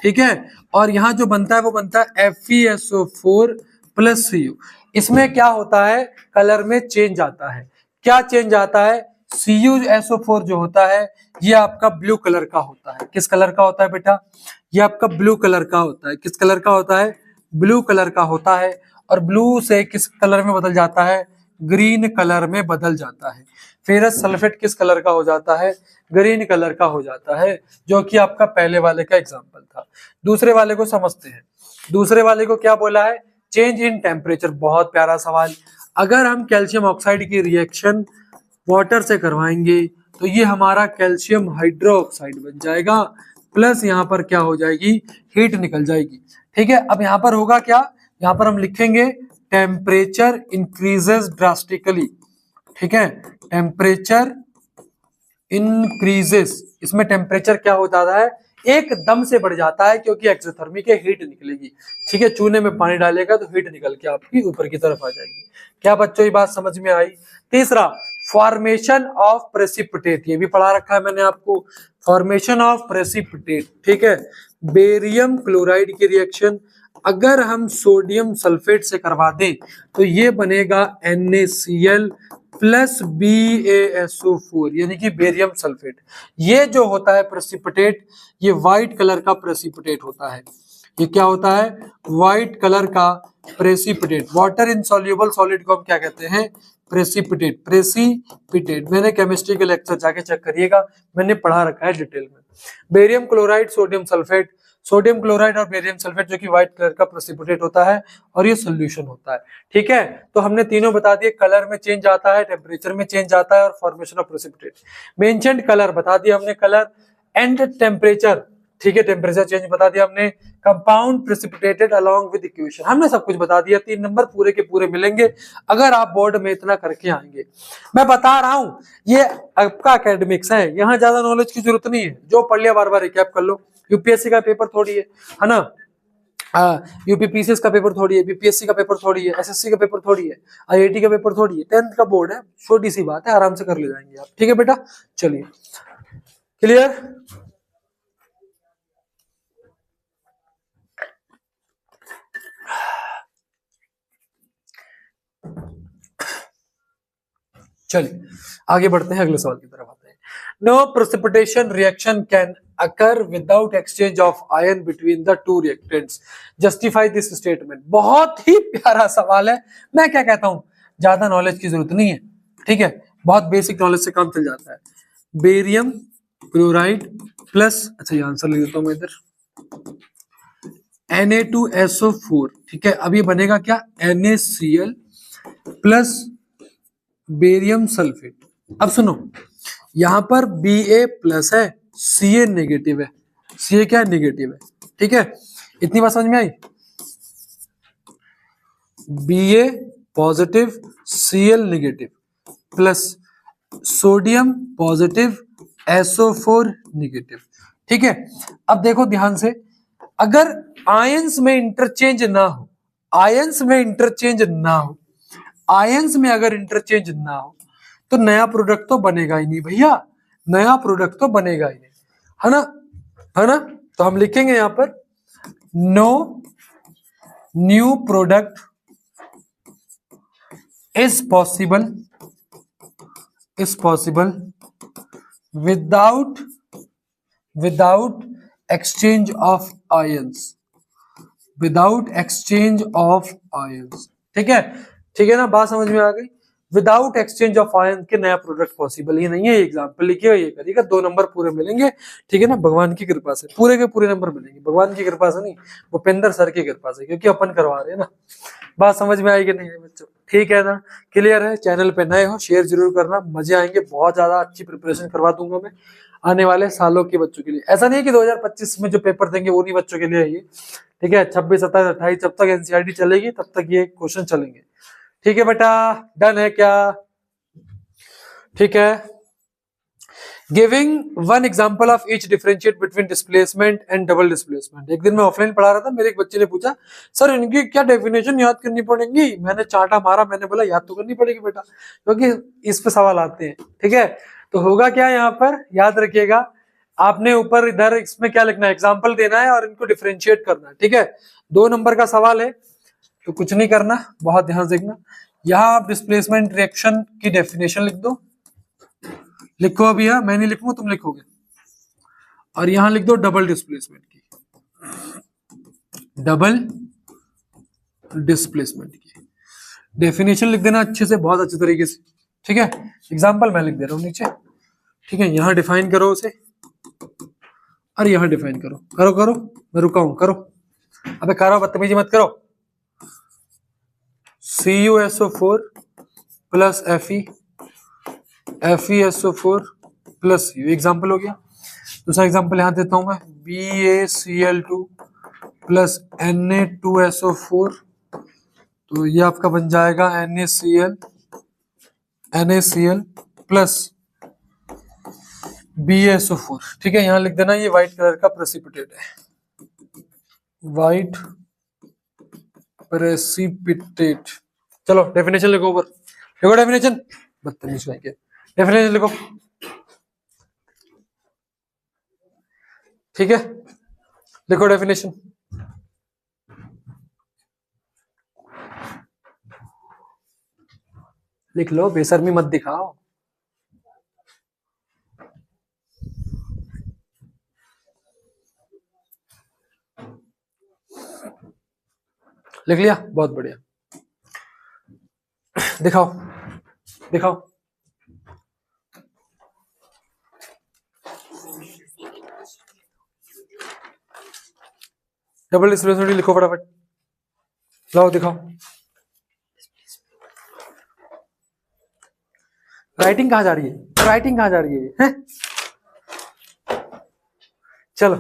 ठीक है, और यहाँ जो बनता है वो बनता है FeSO4+Cu। इसमें क्या होता है, कलर में चेंज आता है। क्या चेंज आता है? CuSO4 जो होता है ये आपका ब्लू कलर का होता है। किस कलर का होता है बेटा? ये आपका ब्लू कलर का होता है। किस कलर का होता है? ब्लू कलर का होता है। और ब्लू से किस कलर में बदल जाता है? ग्रीन कलर में बदल जाता है। फेरस सल्फेट किस कलर का हो जाता है? ग्रीन कलर का हो जाता है, जो कि आपका पहले वाले का एग्जांपल था। दूसरे वाले को समझते हैं। दूसरे वाले को क्या बोला है? Change in temperature. बहुत प्यारा सवाल। अगर हम कैल्शियम ऑक्साइड की रिएक्शन वाटर से करवाएंगे तो ये हमारा कैल्शियम हाइड्रोक्साइड बन जाएगा, प्लस यहाँ पर क्या हो जाएगी, हीट निकल जाएगी। ठीक है, अब यहाँ पर होगा क्या, यहाँ पर हम लिखेंगे टेम्परेचर इंक्रीजेस ड्रास्टिकली। ठीक है, टेम्परेचर इंक्रीजेस, इसमें टेम्परेचर क्या हो जाता है, एकदम से बढ़ जाता है, क्योंकि एक्सोथर्मिक है, हीट निकलेगी। ठीक है, चूने में पानी डालेगा तो हीट निकल के आपकी ऊपर की तरफ आ जाएगी। क्या बच्चों ये बात समझ में आई? तीसरा, फॉर्मेशन ऑफ प्रेसिपिटेट, ये भी पढ़ा रखा है मैंने आपको, फॉर्मेशन ऑफ प्रेसिपिटेट। ठीक है, बेरियम क्लोराइड की रिएक्शन अगर हम सोडियम सल्फेट से करवा दें तो ये बनेगा NaCl प्लस BaSO4, यानी कि बेरियम सल्फेट। ये जो होता है प्रेसिपिटेट, ये व्हाइट कलर का प्रेसिपिटेट होता है। ये क्या होता है? व्हाइट कलर का प्रेसिपिटेट। वाटर इनसॉल्युबल सॉलिड को हम क्या कहते हैं? प्रेसिपिटेट। प्रेसिपिटेट मैंने केमिस्ट्री के लेक्चर जाके चेक करिएगा, मैंने पढ़ा रखा है डिटेल में। Barium chloride, sodium sulphate, sodium chloride और बेरियम सल्फेट जो कि व्हाइट कलर का प्रेसिपिटेट होता है और ये सोल्यूशन होता है। ठीक है, तो हमने तीनों बता दिए, कलर में चेंज आता है, टेम्परेचर में चेंज आता है और formation of precipitate. Mentioned colour बता दिया हमने, कलर एंड टेम्परेचर। ठीक है, टेम्परेचर चेंज बता दिया हमने, compound precipitated along with equation, हमने सब कुछ बता दिया। 3 नंबर पूरे के पूरे मिलेंगे अगर आप बोर्ड में इतना करके आएंगे। मैं बता रहा हूं ये आपका एकेडमिक्स है, यहाँ ज्यादा नॉलेज की जरूरत नहीं है, जो पढ़ लिया बार बार रिकैप कर लो। यूपीएससी का पेपर थोड़ी है ना, यूपीपीसीएस का पेपर थोड़ी है, बीपीएससी का पेपर थोड़ी है, एसएससी का पेपर थोड़ी है, आईआईटी का पेपर थोड़ी है, 10th का बोर्ड है, छोटी सी बात है, आराम से कर ले जाएंगे आप। ठीक है बेटा, चलिए क्लियर। चलिए आगे बढ़ते हैं, अगले सवाल की तरफ आते हैं। No precipitation reaction can occur without exchange of ion between the two reactants, justify this statement. बहुत ही प्यारा सवाल है। मैं क्या कहता हूं, ज्यादा नॉलेज की जरूरत नहीं है। ठीक है, बहुत बेसिक नॉलेज से काम चल जाता है। बेरियम क्लोराइड प्लस, अच्छा ये आंसर ले देता हूं मैं इधर, Na2SO4। ठीक है, अब ये बनेगा क्या, NaCl प्लस बेरियम सल्फेट। अब सुनो, यहां पर Ba प्लस है, Ca नेगेटिव है, Ca क्या है, नेगेटिव है। ठीक है, इतनी बात समझ में आई? Ba positive, Cl negative, plus sodium positive, SO4 negative. ठीक है, अब देखो ध्यान से, अगर आयंस में इंटरचेंज ना हो, आयंस में इंटरचेंज ना हो, आयंस में अगर इंटरचेंज ना हो तो नया प्रोडक्ट तो बनेगा ही नहीं भैया, नया प्रोडक्ट तो बनेगा ही नहीं, है ना, है ना। तो हम लिखेंगे यहां पर no new product is possible is possible without exchange of ions, without exchange of ions. ठीक है, ठीक है ना, बात समझ में आ गई। विदाउट एक्सचेंज ऑफ आयन के नया प्रोडक्ट पॉसिबल ही नहीं है। एग्जांपल लिखिएगा, ये करिएगा, 2 नंबर पूरे मिलेंगे। ठीक है ना, भगवान की कृपा से पूरे के पूरे नंबर मिलेंगे, भगवान की कृपा से नहीं, भूपेंद्र सर की कृपा से, क्योंकि अपन करवा रहे हैं ना। बात समझ में आई कि नहीं है बच्चों? ठीक है ना, क्लियर है? चैनल पे नए हो शेयर जरूर करना, मजे आएंगे, बहुत ज्यादा अच्छी प्रिपरेशन करवा दूंगा मैं आने वाले सालों के बच्चों के लिए। ऐसा नहीं है कि 2025 में जो पेपर देंगे उन्हीं बच्चों के लिए है ये। ठीक है, 26, 27, 28 जब तक एनसीईआरटी चलेगी तब तक ये क्वेश्चन चलेंगे। ठीक है बेटा, डन है क्या? ठीक है। Giving one example of each differentiate between displacement and double displacement. एक दिन मैं ऑफलाइन पढ़ा रहा था, मेरे एक बच्चे ने पूछा, सर इनकी क्या डेफिनेशन याद करनी पड़ेगी? मैंने चांटा मारा, मैंने बोला याद तो करनी पड़ेगी बेटा, क्योंकि इस पे सवाल आते हैं। ठीक है, तो होगा क्या यहाँ पर, याद रखिएगा, आपने ऊपर इधर इसमें क्या लिखना है, एग्जाम्पल देना है और इनको डिफरेंशिएट करना है। ठीक है, 2 नंबर का सवाल है, तो कुछ नहीं करना, बहुत ध्यान से देखना। यहाँ आप डिस्प्लेसमेंट रिएक्शन की डेफिनेशन लिख दो, लिखो अभी, यहाँ मैं नहीं लिखूंगा, तुम लिखोगे, और यहां लिख दो डबल डिस्प्लेसमेंट की, डबल डिस्प्लेसमेंट की डेफिनेशन लिख देना अच्छे से, बहुत अच्छे तरीके से। ठीक है, एग्जाम्पल मैं लिख दे रहा हूं नीचे। ठीक है, यहां डिफाइन करो उसे, और यहां डिफाइन करो, करो करो, मैं रुका हूं, करो, अबे करो, बदतमीजी मत करो। CuSO4 plus FeSO4 plus U, example हो गया। दूसरा एग्जाम्पल यहां देता हूं मैं, BaCl2 प्लस Na2SO4, तो ये आपका बन जाएगा NaCl प्लस BaSO4। ठीक है, यहां लिख देना ये व्हाइट कलर का प्रेसिपिटेट है, व्हाइट प्रेसिपिटेट। चलो डेफिनेशन लिखो ऊपर, लिखो डेफिनेशन, बदतमीज है, डेफिनेशन लिखो। ठीक है, लिखो डेफिनेशन। लिख लो, बेशर्मी मत दिखाओ। लिख लिया, बहुत बढ़िया, दिखाओ दिखाओ। डबल डिस्प्लेसमेंट लिखो फटाफट, लाओ दिखाओ। राइटिंग कहां जा रही है, राइटिंग कहां जा रही है? चलो,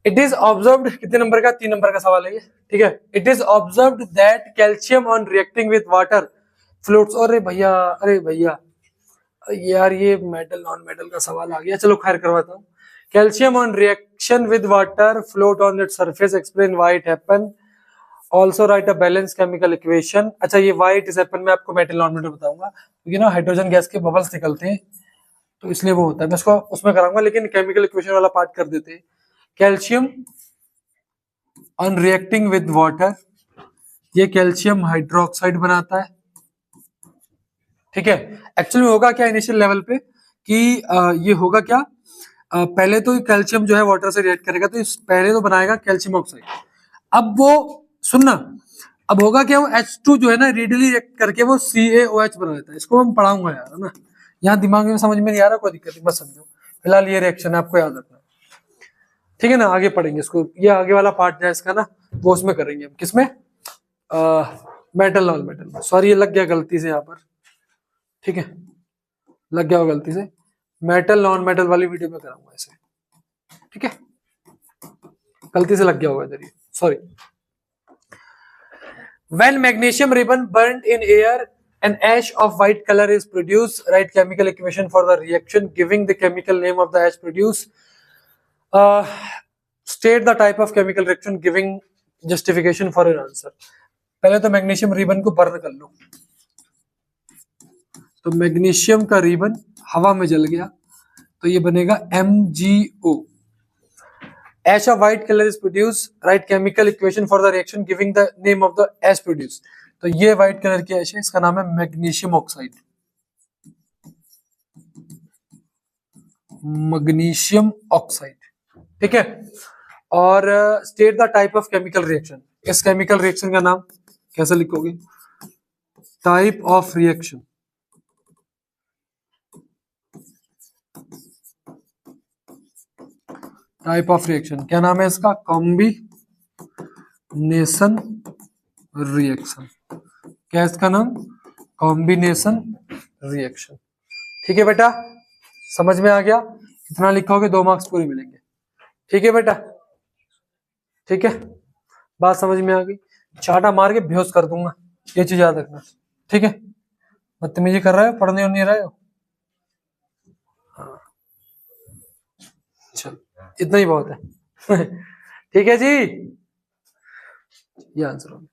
इट इज ऑब्जर्व्ड, कितने नंबर का, 3 नंबर का सवाल है ये। ठीक है, it is observed that calcium on reacting with water floats. अरे भैया, अरे भैया यार, ये मेटल नॉन मेटल का सवाल आ गया, चलो खैर करवाता हूँ। Calcium on reaction with water float on its surface, explain why it happen, also right a balance chemical equation. अच्छा, ये व्हाई इट इज हैपन मैं आपको मेटल नॉन मेटल बताऊंगा, क्योंकि ना हाइड्रोजन गैस के बबल्स निकलते हैं, तो इसलिए वो होता है, मैं इसको उसमें कराऊंगा, लेकिन केमिकल इक्वेशन वाला पार्ट कर देते हैं। Calcium on reacting with water, ये कैल्शियम हाइड्रोक्साइड बनाता है। ठीक है, एक्चुअली होगा क्या इनिशियल लेवल पे कि ये होगा क्या, पहले तो कैल्शियम जो है वाटर से रिएक्ट करेगा, तो पहले तो बनाएगा कैल्शियम ऑक्साइड। अब वो सुनना, अब होगा क्या, वो H2 जो है ना रेडियली रिएक्ट करके वो CaOH बना देता है। इसको हम पढ़ाऊंगा यार, है ना, यहाँ दिमाग में समझ में नहीं आ रहा, कोई दिक्कत नहीं, बस समझो फिलहाल ये रिएक्शन है, आपको याद रखना। ठीक है ना, आगे पढ़ेंगे इसको, ये आगे वाला पार्ट है इसका ना, वो उसमें करेंगे हम, किसमें, मेटल नॉन मेटल। सॉरी, ये लग गया गलती से यहाँ पर, ठीक है, लग गया हो गलती से, मेटल नॉन मेटल वाली वीडियो में कराऊंगा इसे। ठीक है, गलती से लग गया होगा इधर, sorry. When magnesium ribbon burnt in air, an ash of white color is produced. Write chemical equation for the reaction, giving the chemical name of the ash produced. State the type of chemical reaction, giving justification for your answer. पहले तो magnesium ribbon को burn कर लो, तो magnesium का ribbon हवा में जल गया, तो ये बनेगा MgO। Ash of white color is produced. Write chemical equation for the reaction giving the name of the ash produced. तो ये व्हाइट कलर की ऐश है, इसका नाम है मैग्नीशियम ऑक्साइड. मैग्नीशियम ऑक्साइड, ठीक है. और state the type of chemical reaction. इस केमिकल रिएक्शन का नाम कैसे लिखोगे? Type of reaction. Type of reaction क्या नाम है इसका? Combination reaction. क्या इसका नाम? Combination reaction. ठीक है बेटा, समझ में आ गया? इतना लिखोगे 2 मार्क्स पूरे मिलेंगे. ठीक है बेटा, ठीक है, बात समझ में आ गई? चाटा मार के बेहोश कर दूंगा, ये चीज याद रखना. ठीक है, बदतमीजी कर रहे हो, पढ़ने नहीं रहे हो? हाँ, चल इतना ही बहुत है. ठीक है जी, ये आंसर होगा.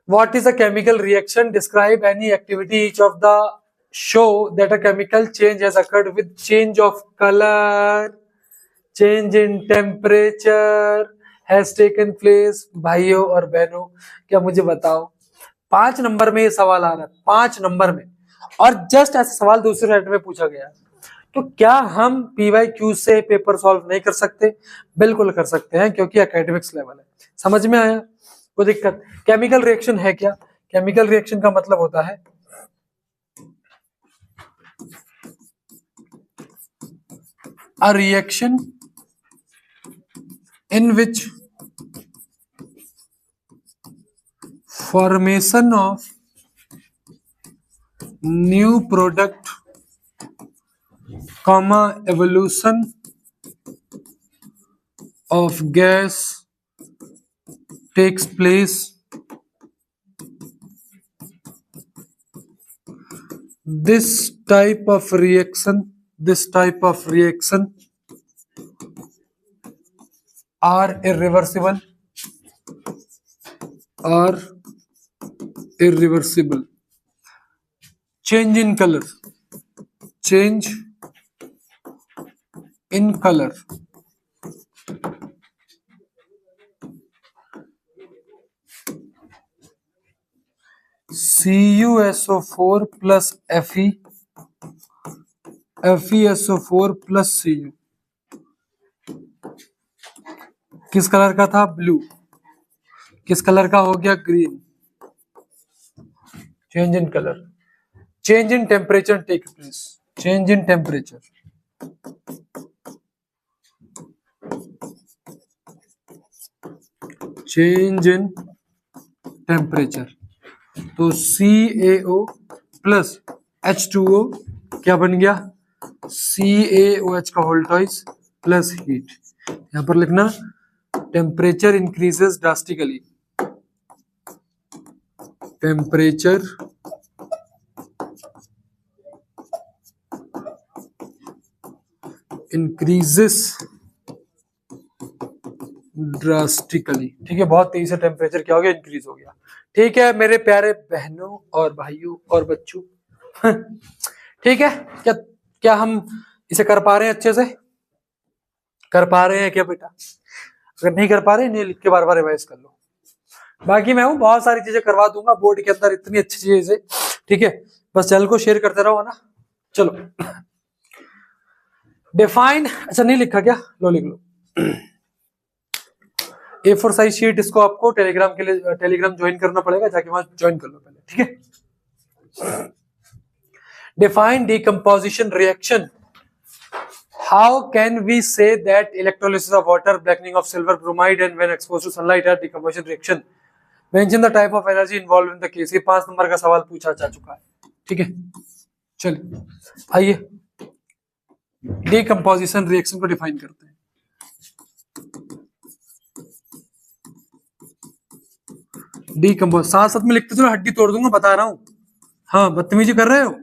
What is a chemical reaction? Describe any activity each of the show that a chemical change has occurred with change of color, change in temperature has taken place. भाइयों और बहनों, क्या मुझे बताओ, 5 नंबर में ये सवाल आ रहा है, 5 नंबर में, और जस्ट ऐसा सवाल दूसरे राइट में पूछा गया. तो क्या हम PYQ से पेपर सॉल्व नहीं कर सकते? बिल्कुल कर सकते हैं, क्योंकि एकेडमिक्स लेवल है. समझ में आया? कोई दिक्कत? केमिकल रिएक्शन है क्या? केमिकल रिएक्शन का मतलब होता है a reaction in which formation of new product, comma, evolution of gas takes place. This type of reaction are irreversible. Change in color. CuSO4 plus Fe, FeSO4 plus Cu. किस colour का था? Blue. किस colour का हो गया? Green. Change in colour. Change in temperature take place. Change in temperature. Change in temperature. तो CaO plus H2O क्या बन गया? CaOH का होल टॉइस प्लस हीट. यहां पर लिखना temperature increases drastically. Temperature increases drastically. ठीक है, बहुत तेजी से टेम्परेचर क्या हो गया? इंक्रीज हो गया. ठीक है मेरे प्यारे बहनों और भाइयों और बच्चों. ठीक है, क्या हम इसे कर पा रहे हैं? अच्छे से कर पा रहे हैं क्या बेटा? अगर नहीं कर पा रहे, नहीं लिख के बार बार रिवाइज कर लो. बाकी मैं हूँ, बहुत सारी चीजें करवा दूंगा बोर्ड के अंदर, इतनी अच्छी चीजें. ठीक है, बस चैनल को शेयर करते रहो ना. चलो, डिफाइन. अच्छा नहीं लिखा क्या? लो लिख लो. A4 साइज शीट, इसको आपको टेलीग्राम के लिए टेलीग्राम ज्वाइन करना पड़ेगा, जाके वहां ज्वाइन कर लो पहले. ठीक है. Define decomposition reaction. How can we say that electrolysis of water, blackening of silver bromide, and when exposed to sunlight are decomposition reaction? Mention the type of energy involved in the case. ये 5 number का सवाल पूछा जा चुका है. ठीक है, चलिए आइए डीकंपोजिशन रिएक्शन को डिफाइन करते हैं. डीकंपोज साथ साथ में लिखते चलो, हड्डी तोड़ दूंगा, बता रहा हूं. हाँ, बदतमीजी कर रहे हो.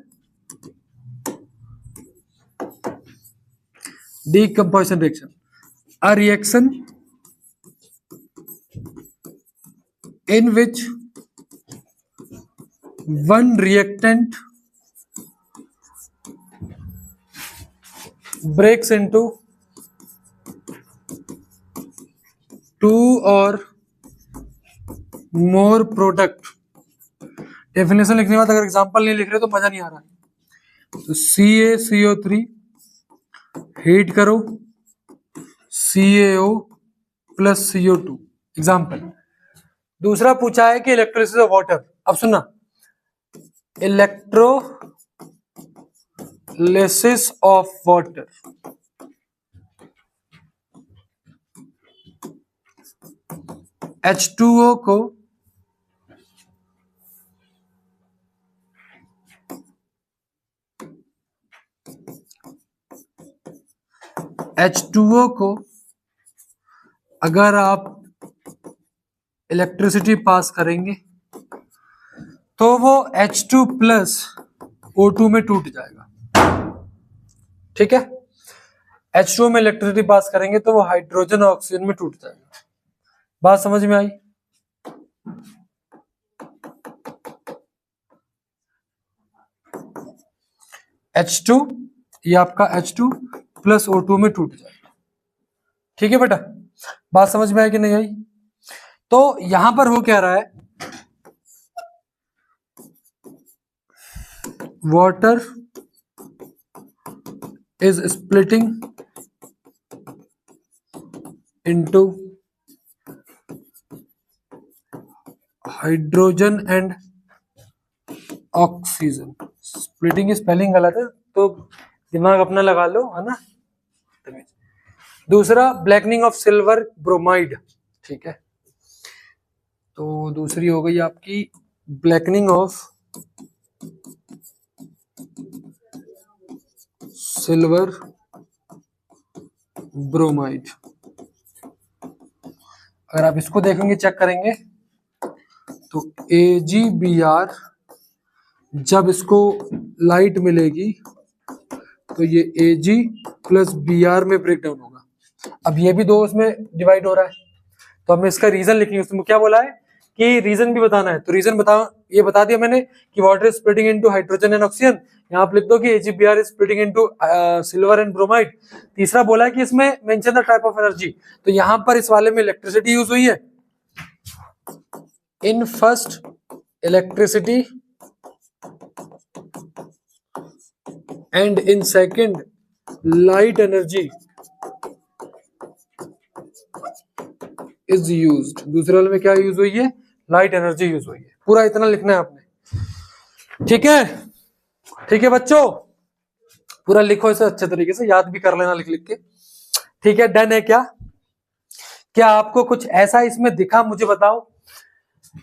Decomposition reaction. A reaction in which one reactant breaks into और मोर प्रोडक्ट। डेफिनेशन लिखने के बाद अगर एग्जांपल नहीं लिख रहे तो मजा नहीं आ रहा। तो CaCO3 हीट करो CaO प्लस CO2 एग्जाम्पल। दूसरा पूछा है कि इलेक्ट्रोलिसिस ऑफ वाटर। अब सुनना, इलेक्ट्रोलिसिस ऑफ वाटर, H2O को अगर आप इलेक्ट्रिसिटी पास करेंगे तो वो H2 प्लस O2 में टूट जाएगा। ठीक है, H2O में इलेक्ट्रिसिटी पास करेंगे तो वो हाइड्रोजन और ऑक्सीजन में टूट जाएगा। बात समझ में आई? H2 ये आपका H2 प्लस O2 में टूट जाएगा। ठीक है बेटा, बात समझ में आई कि नहीं आई? तो यहां पर हो क्या रहा है, water is splitting into hydrogen and oxygen. Splitting की स्पेलिंग गलत है तो दिमाग अपना लगा लो, है ना। दूसरा ब्लैकनिंग ऑफ सिल्वर ब्रोमाइड। ठीक है, तो दूसरी हो गई आपकी ब्लैकनिंग ऑफ सिल्वर ब्रोमाइड। अगर आप इसको देखेंगे, चेक करेंगे तो AgBr जब इसको लाइट मिलेगी तो ये Ag प्लस Br में ब्रेक डाउन होगा। अब ये भी दो उसमें डिवाइड हो रहा है, तो हमें इसका रीजन लिखेंगे। उसमें क्या बोला है कि रीजन भी बताना है, तो रीजन ये बता दिया मैंने कि water is splitting into hydrogen and oxygen. यहाँ आप लिख दो कि AgBr is splitting into silver and bromide. तीसरा बोला है कि इसमें mention the type of energy, तो यहाँ पर इस वाले में इलेक्ट्रिसिटी यूज हुई है। In first electricity and in second light energy is used. दूसरे वाले में क्या यूज हुई है, लाइट एनर्जी यूज हुई है। पूरा इतना लिखना है आपने। ठीक है, ठीक है बच्चों, पूरा लिखो इसे अच्छे तरीके से, याद भी कर लेना लिख लिख के। ठीक है, डन है क्या? क्या आपको कुछ ऐसा इसमें दिखा, मुझे बताओ।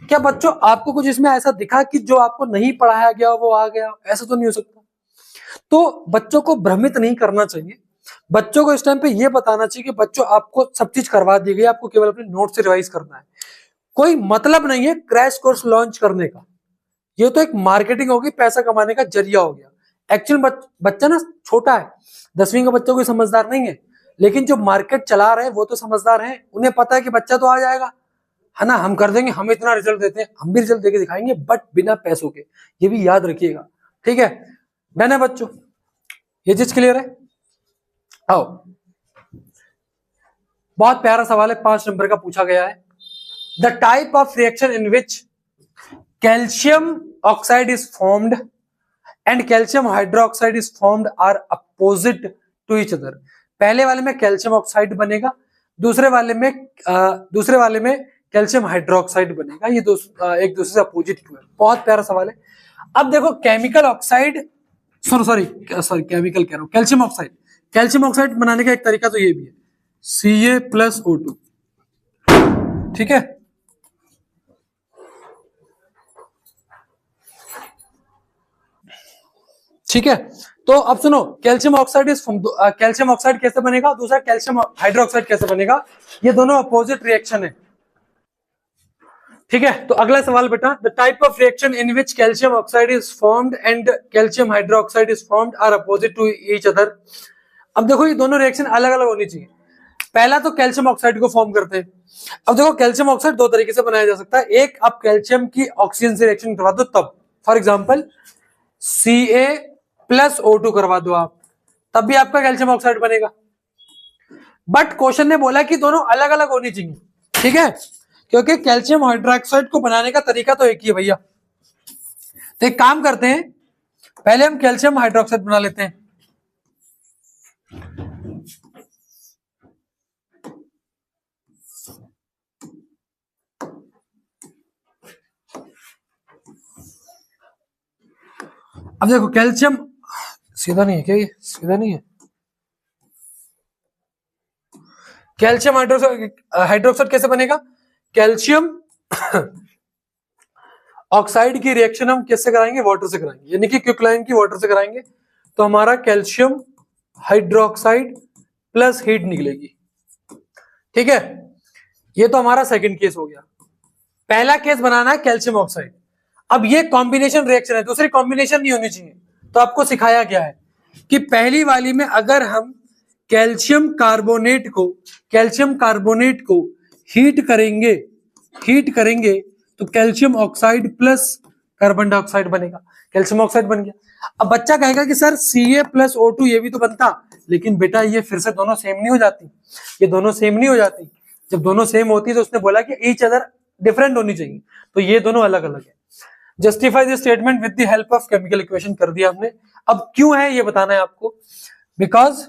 क्या बच्चों आपको कुछ इसमें ऐसा दिखा कि जो आपको नहीं पढ़ाया गया वो आ गया? ऐसा तो नहीं हो सकता। तो बच्चों को भ्रमित नहीं करना चाहिए। बच्चों को इस टाइम पे ये बताना चाहिए कि बच्चों आपको सब चीज करवा दी गई, आपको केवल अपने नोट से रिवाइज करना है। कोई मतलब नहीं है क्रैश कोर्स लॉन्च करने का, ये तो एक मार्केटिंग होगी, पैसा कमाने का जरिया हो गया। एक्चुअल बच्चा ना छोटा है, 10वीं का बच्चा कोई समझदार नहीं है, लेकिन जो मार्केट चला रहे हैं वो तो समझदार हैं। उन्हें पता है कि बच्चा तो आ जाएगा, है ना, हम कर देंगे, हम इतना रिजल्ट देते हैं, हम भी रिजल्ट देके दिखाएंगे, बट बिना पैसों के। ये भी याद रखिएगा। ठीक है, डन है बच्चों, ये चीज क्लियर है? आओ, बहुत प्यारा सवाल है, 5 नंबर का पूछा गया है। The type of reaction in which calcium oxide is formed and calcium hydroxide is formed are opposite to each other. पहले वाले में कैल्शियम ऑक्साइड बनेगा, दूसरे वाले में कैल्शियम हाइड्रोक्साइड बनेगा। ये एक दूसरे से अपोजिट क्यों है? बहुत प्यारा सवाल है। अब देखो केमिकल ऑक्साइड, सॉरी केमिकल कह रहा हूं, कैल्शियम ऑक्साइड बनाने का एक तरीका तो ये भी है, Ca+O2। ठीक है, ठीक है। तो अब सुनो, कैल्शियम ऑक्साइड कैसे बनेगा, दूसरा कैल्शियम हाइड्रोक्साइड कैसे बनेगा, ये दोनों अपोजिट रिएक्शन है। ठीक है, तो अगला सवाल बेटा, the type of reaction in which calcium oxide is formed and calcium hydroxide is formed are opposite to each other. अब देखो ये दोनों रिएक्शन अलग अलग होनी चाहिए। पहला तो कैल्शियम ऑक्साइड को फॉर्म करते हैं। अब देखो कैल्शियम ऑक्साइड दो तरीके से बनाया जा सकता है। एक, आप कैल्शियम की ऑक्सीजन से रिएक्शन करवा दो तब, फॉर एग्जांपल Ca+O2 करवा दो आप, तब भी आपका कैल्शियम ऑक्साइड बनेगा। बट क्वेश्चन ने बोला कि दोनों अलग अलग होनी चाहिए। ठीक है, क्योंकि कैल्शियम हाइड्रोक्साइड को बनाने का तरीका तो एक ही है भैया। तो एक काम करते हैं, पहले हम कैल्शियम हाइड्रोक्साइड बना लेते हैं। अब देखो कैल्शियम सीधा नहीं है क्या, ये सीधा नहीं है। कैल्शियम हाइड्रोक्साइड कैसे बनेगा? कैल्शियम ऑक्साइड की रिएक्शन हम किससे कराएंगे? वाटर से कराएंगे, यानी कि क्विकलाइन की वाटर से कराएंगे। तो हमारा कैल्शियम हाइड्रोक्साइड प्लस हीट निकलेगी। ठीक है, ये तो हमारा सेकंड केस हो गया। पहला केस बनाना है कैल्शियम ऑक्साइड। अब ये कॉम्बिनेशन रिएक्शन है, दूसरी कॉम्बिनेशन नहीं होनी चाहिए। तो आपको सिखाया गया है कि पहली वाली में अगर हम कैल्शियम कार्बोनेट को हीट करेंगे तो calcium oxide plus carbon dioxide बनेगा, कैल्शियम ऑक्साइड बन गया। अब बच्चा कहेगा कि सर Ca प्लस O2 ये भी तो बनता, लेकिन बेटा ये फिर से दोनों सेम नहीं हो जाती, ये दोनों सेम नहीं हो जाती। जब दोनों सेम होती है तो उसने बोला कि ईच अदर डिफरेंट होनी चाहिए, तो ये दोनों अलग अलग है। Justify this statement with the help of chemical equation कर दिया हमने। अब क्यों है ये बताना है आपको, बिकॉज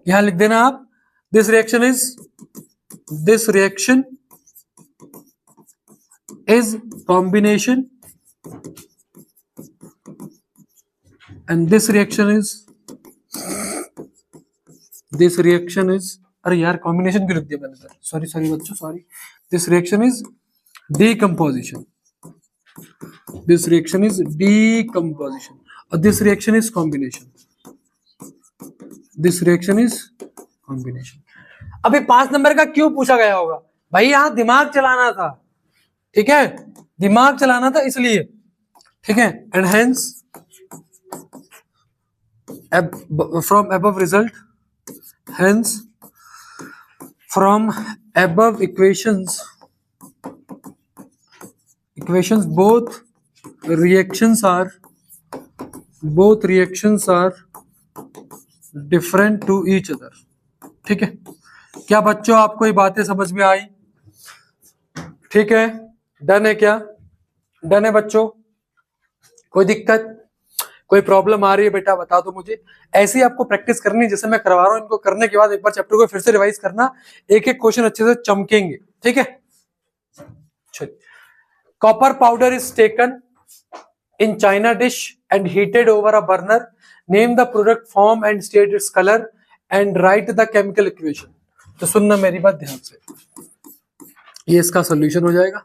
यहां लिख देना आप, this reaction is combination and this reaction is अरे यार कॉम्बिनेशन क्यों लिख दिया मैंने सर, सॉरी बच्चों sorry. This reaction is decomposition और दिस रिएक्शन इज कॉम्बिनेशन। अभी 5 नंबर का क्यों पूछा गया होगा भाई, यहां दिमाग चलाना था। ठीक है, दिमाग चलाना था इसलिए। ठीक है, and hence from above equations both reactions are different to each other। ठीक है, क्या बच्चों आपको ये बातें समझ में आई? ठीक है, डन है क्या? डन है बच्चों? कोई दिक्कत, कोई प्रॉब्लम आ रही है बेटा बता दो मुझे। ऐसी आपको प्रैक्टिस करनी है जैसे मैं करवा रहा हूं, इनको करने के बाद एक बार चैप्टर को फिर से रिवाइज करना, एक एक क्वेश्चन अच्छे से चमकेंगे। ठीक है, copper powder is taken in China dish and heated over a burner, name the product form and state its colour and right the chemical equation. तो सुनना मेरी बात ध्यान से, ये इसका सॉल्यूशन हो जाएगा।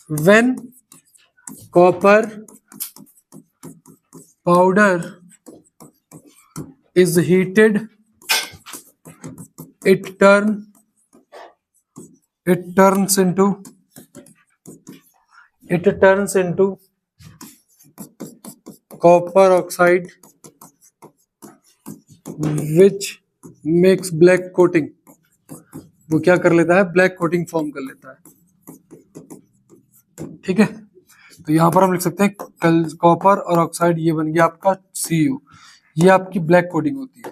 When copper powder is heated, it turns into copper oxide which makes black coating। वो क्या कर लेता है? ब्लैक कोटिंग फॉर्म कर लेता है। ठीक है, तो यहां पर हम लिख सकते हैं कॉपर और ऑक्साइड, ये बन गया आपका Cu, ये आपकी ब्लैक कोटिंग होती है।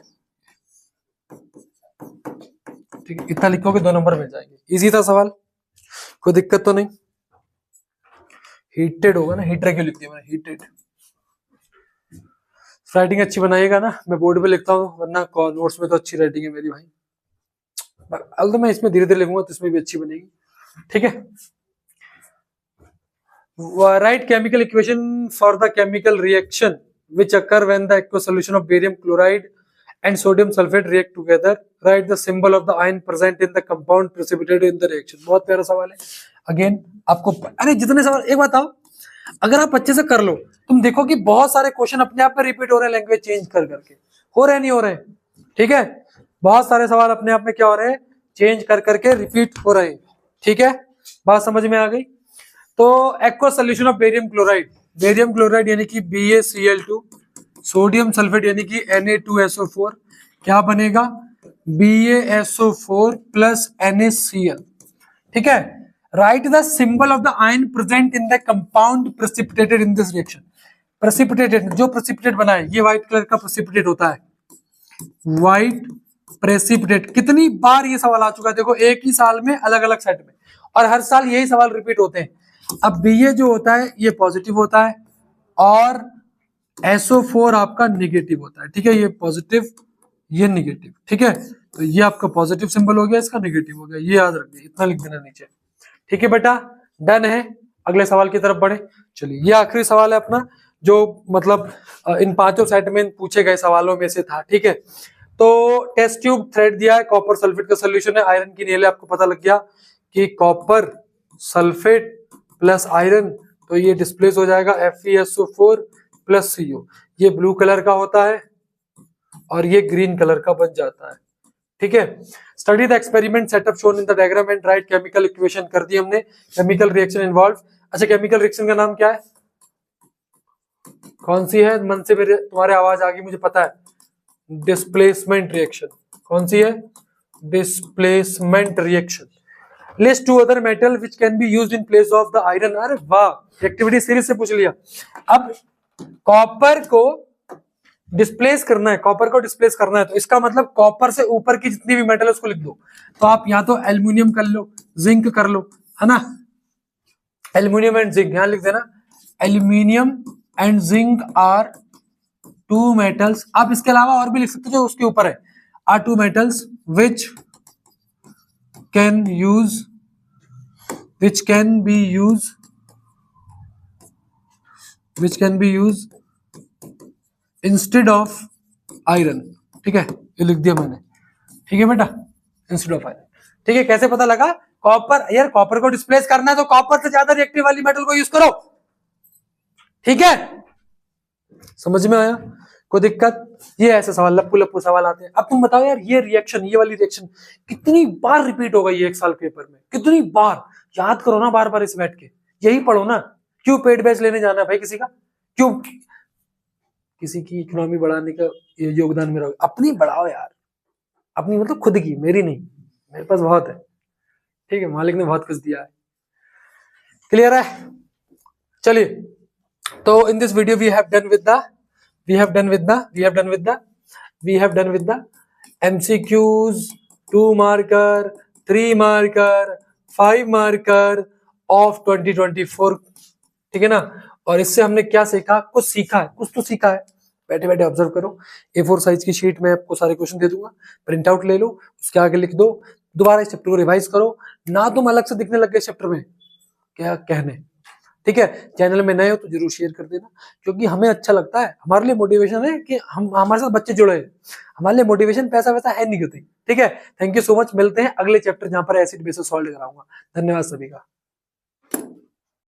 ठीक है, इतना लिखोगे 2 नंबर मिल जाएंगे। इजी था सवाल, कोई दिक्कत तो नहीं? हीटेड होगा ना, हीटर क्यों लिख दिया मैंने? हीटेड। राइटिंग अच्छी बनाइएगा ना, मैं बोर्ड पे लिखता हूँ, वरना नोट्स में तो अच्छी राइटिंग है मेरी भाई। तो मैं इसमें धीरे धीरे लिखूंगा तो इसमें भी अच्छी बनेगी। ठीक है, write chemical equation for the chemical reaction which occur when the aqueous solution of barium chloride and sodium sulfate react together। Write the symbol of the ion present in the compound precipitated in the reaction। बहुत प्यारा सवाल है। Again आपको, अरे जितने सवाल, एक बताओ, अगर आप अच्छे से कर लो तुम देखो कि बहुत सारे क्वेश्चन अपने आप में रिपीट हो रहे हैं, लैंग्वेज चेंज कर करके। हो रहे नहीं हो रहे? ठीक है, बहुत सारे सवाल अपने आप में क्या हो रहे हैं? चेंज कर करके रिपीट हो रहे हैं। ठीक है, बात समझ में आ गई? तो aqueous solution of barium chloride यानी कि BaCl2, सोडियम सल्फेट यानी कि Na2SO4, क्या बनेगा? BaSO4 plus NaCl। ठीक है, right the symbol of the ion present in the compound precipitated in this reaction. Precipitated, जो प्रेसिपिटेट बना है, ये व्हाइट कलर का प्रेसिपिटेट होता है, व्हाइट प्रेसिपिटेट। कितनी बार ये सवाल आ चुका है, देखो एक ही साल में अलग अलग सेट में, और हर साल यही सवाल रिपीट होते हैं। अब Ba जो होता है ये पॉजिटिव होता है और SO4 आपका निगेटिव होता है, ठीक है, ये पॉजिटिव ये निगेटिव, ठीक है, तो ये आपका पॉजिटिव सिंबल हो गया, इसका निगेटिव हो गया, ये याद रखिए, इतना लिख देना नीचे, ठीक है बेटा, डन है। अगले सवाल की तरफ बढ़े, चलिए ये आखिरी सवाल है अपना, जो मतलब इन पांचों सेट में पूछे गए सवालों में से था, ठीक है। तो टेस्ट ट्यूब थ्रेड दिया है, कॉपर सल्फेट का सोल्यूशन है, आयरन की नेल है, आपको पता लग गया कि कॉपर सल्फेट प्लस आयरन, तो ये डिस्प्लेस हो जाएगा FeSO4 प्लस CO, ये ब्लू कलर का होता है और ये ग्रीन कलर का बन जाता है, ठीक है। Study the experiment setup shown in the diagram and right chemical equation, कर दी हमने, केमिकल रिएक्शन इन्वॉल्व। अच्छा, केमिकल रिएक्शन का नाम क्या है, कौन सी है, मन से मेरे तुम्हारे आवाज आ गई मुझे पता है, डिस्प्लेसमेंट रिएक्शन। कौन सी है, displacement reaction. List two other metal which can be used in place of the iron. अरे वाह, एक्टिविटी सीरीज से पूछ लिया। अब कॉपर को डिस्प्लेस करना है, कॉपर को डिस्प्लेस करना है, तो इसका मतलब कॉपर से ऊपर की जितनी भी मेटल है उसको लिख दो। तो आप या तो एल्युमिनियम कर लो, जिंक कर लो, है ना, एल्युमिनियम एंड जिंक यहां लिख देना, aluminium and zinc are two metals. आप इसके अलावा और भी लिख सकते हो जो उसके ऊपर है, are two metals which can be use instead of iron, ठीक है, ये लिख दिया मैंने, ठीक है बेटा, इंस्टेड ऑफ आयरन, ठीक है। कैसे पता लगा, कॉपर, यार कॉपर को डिस्प्लेस करना है तो कॉपर से ज्यादा रिएक्टिव वाली मेटल को यूज करो, ठीक है, समझ में आया, कोई दिक्कत। ये ऐसे सवाल लप्पू लप्पू सवाल आते हैं। अब तुम बताओ यार, ये रिएक्शन, ये वाली रिएक्शन कितनी बार रिपीट हो गई है एक साल पेपर में, कितनी बार, याद करो ना बार बार इसे बैठ के, यही पढ़ो ना। क्यों पेड बैच लेने जाना है भाई किसी का, क्यों किसी की इकोनॉमी बढ़ाने का योगदान मेरा, अपनी बढ़ाओ यार, अपनी मतलब खुद की, मेरी नहीं, मेरे पास बहुत है, ठीक है, मालिक ने बहुत कुछ दिया है, क्लियर है। चलिए, तो in this video we have done with the MCQs 2 marker 3 marker 5 marker of 2024, ठीक है ना। और इससे हमने क्या सीखा, कुछ सीखा है, कुछ तो सीखा है, बैठे बैठे ऑब्जर्व करो। A4 साइज की शीट में आपको सारे क्वेश्चन दे दूंगा, प्रिंट आउट ले लो, उसके आगे लिख दो, दोबारा इस चैप्टर को रिवाइज करो ना, तुम अलग से दिखने लग गए चैप्टर में क्या कहने, ठीक है। चैनल में नए हो तो जरूर शेयर कर देना, क्योंकि हमें अच्छा लगता है, हमारे लिए मोटिवेशन है कि हम, हमारे साथ बच्चे जुड़े हैं, हमारे लिए मोटिवेशन पैसा वैसा है नहीं होती, ठीक है। थैंक यू सो मच, मिलते हैं अगले चैप्टर जहां पर एसिड बेसिस सॉल्व कराऊंगा। धन्यवाद सभी का।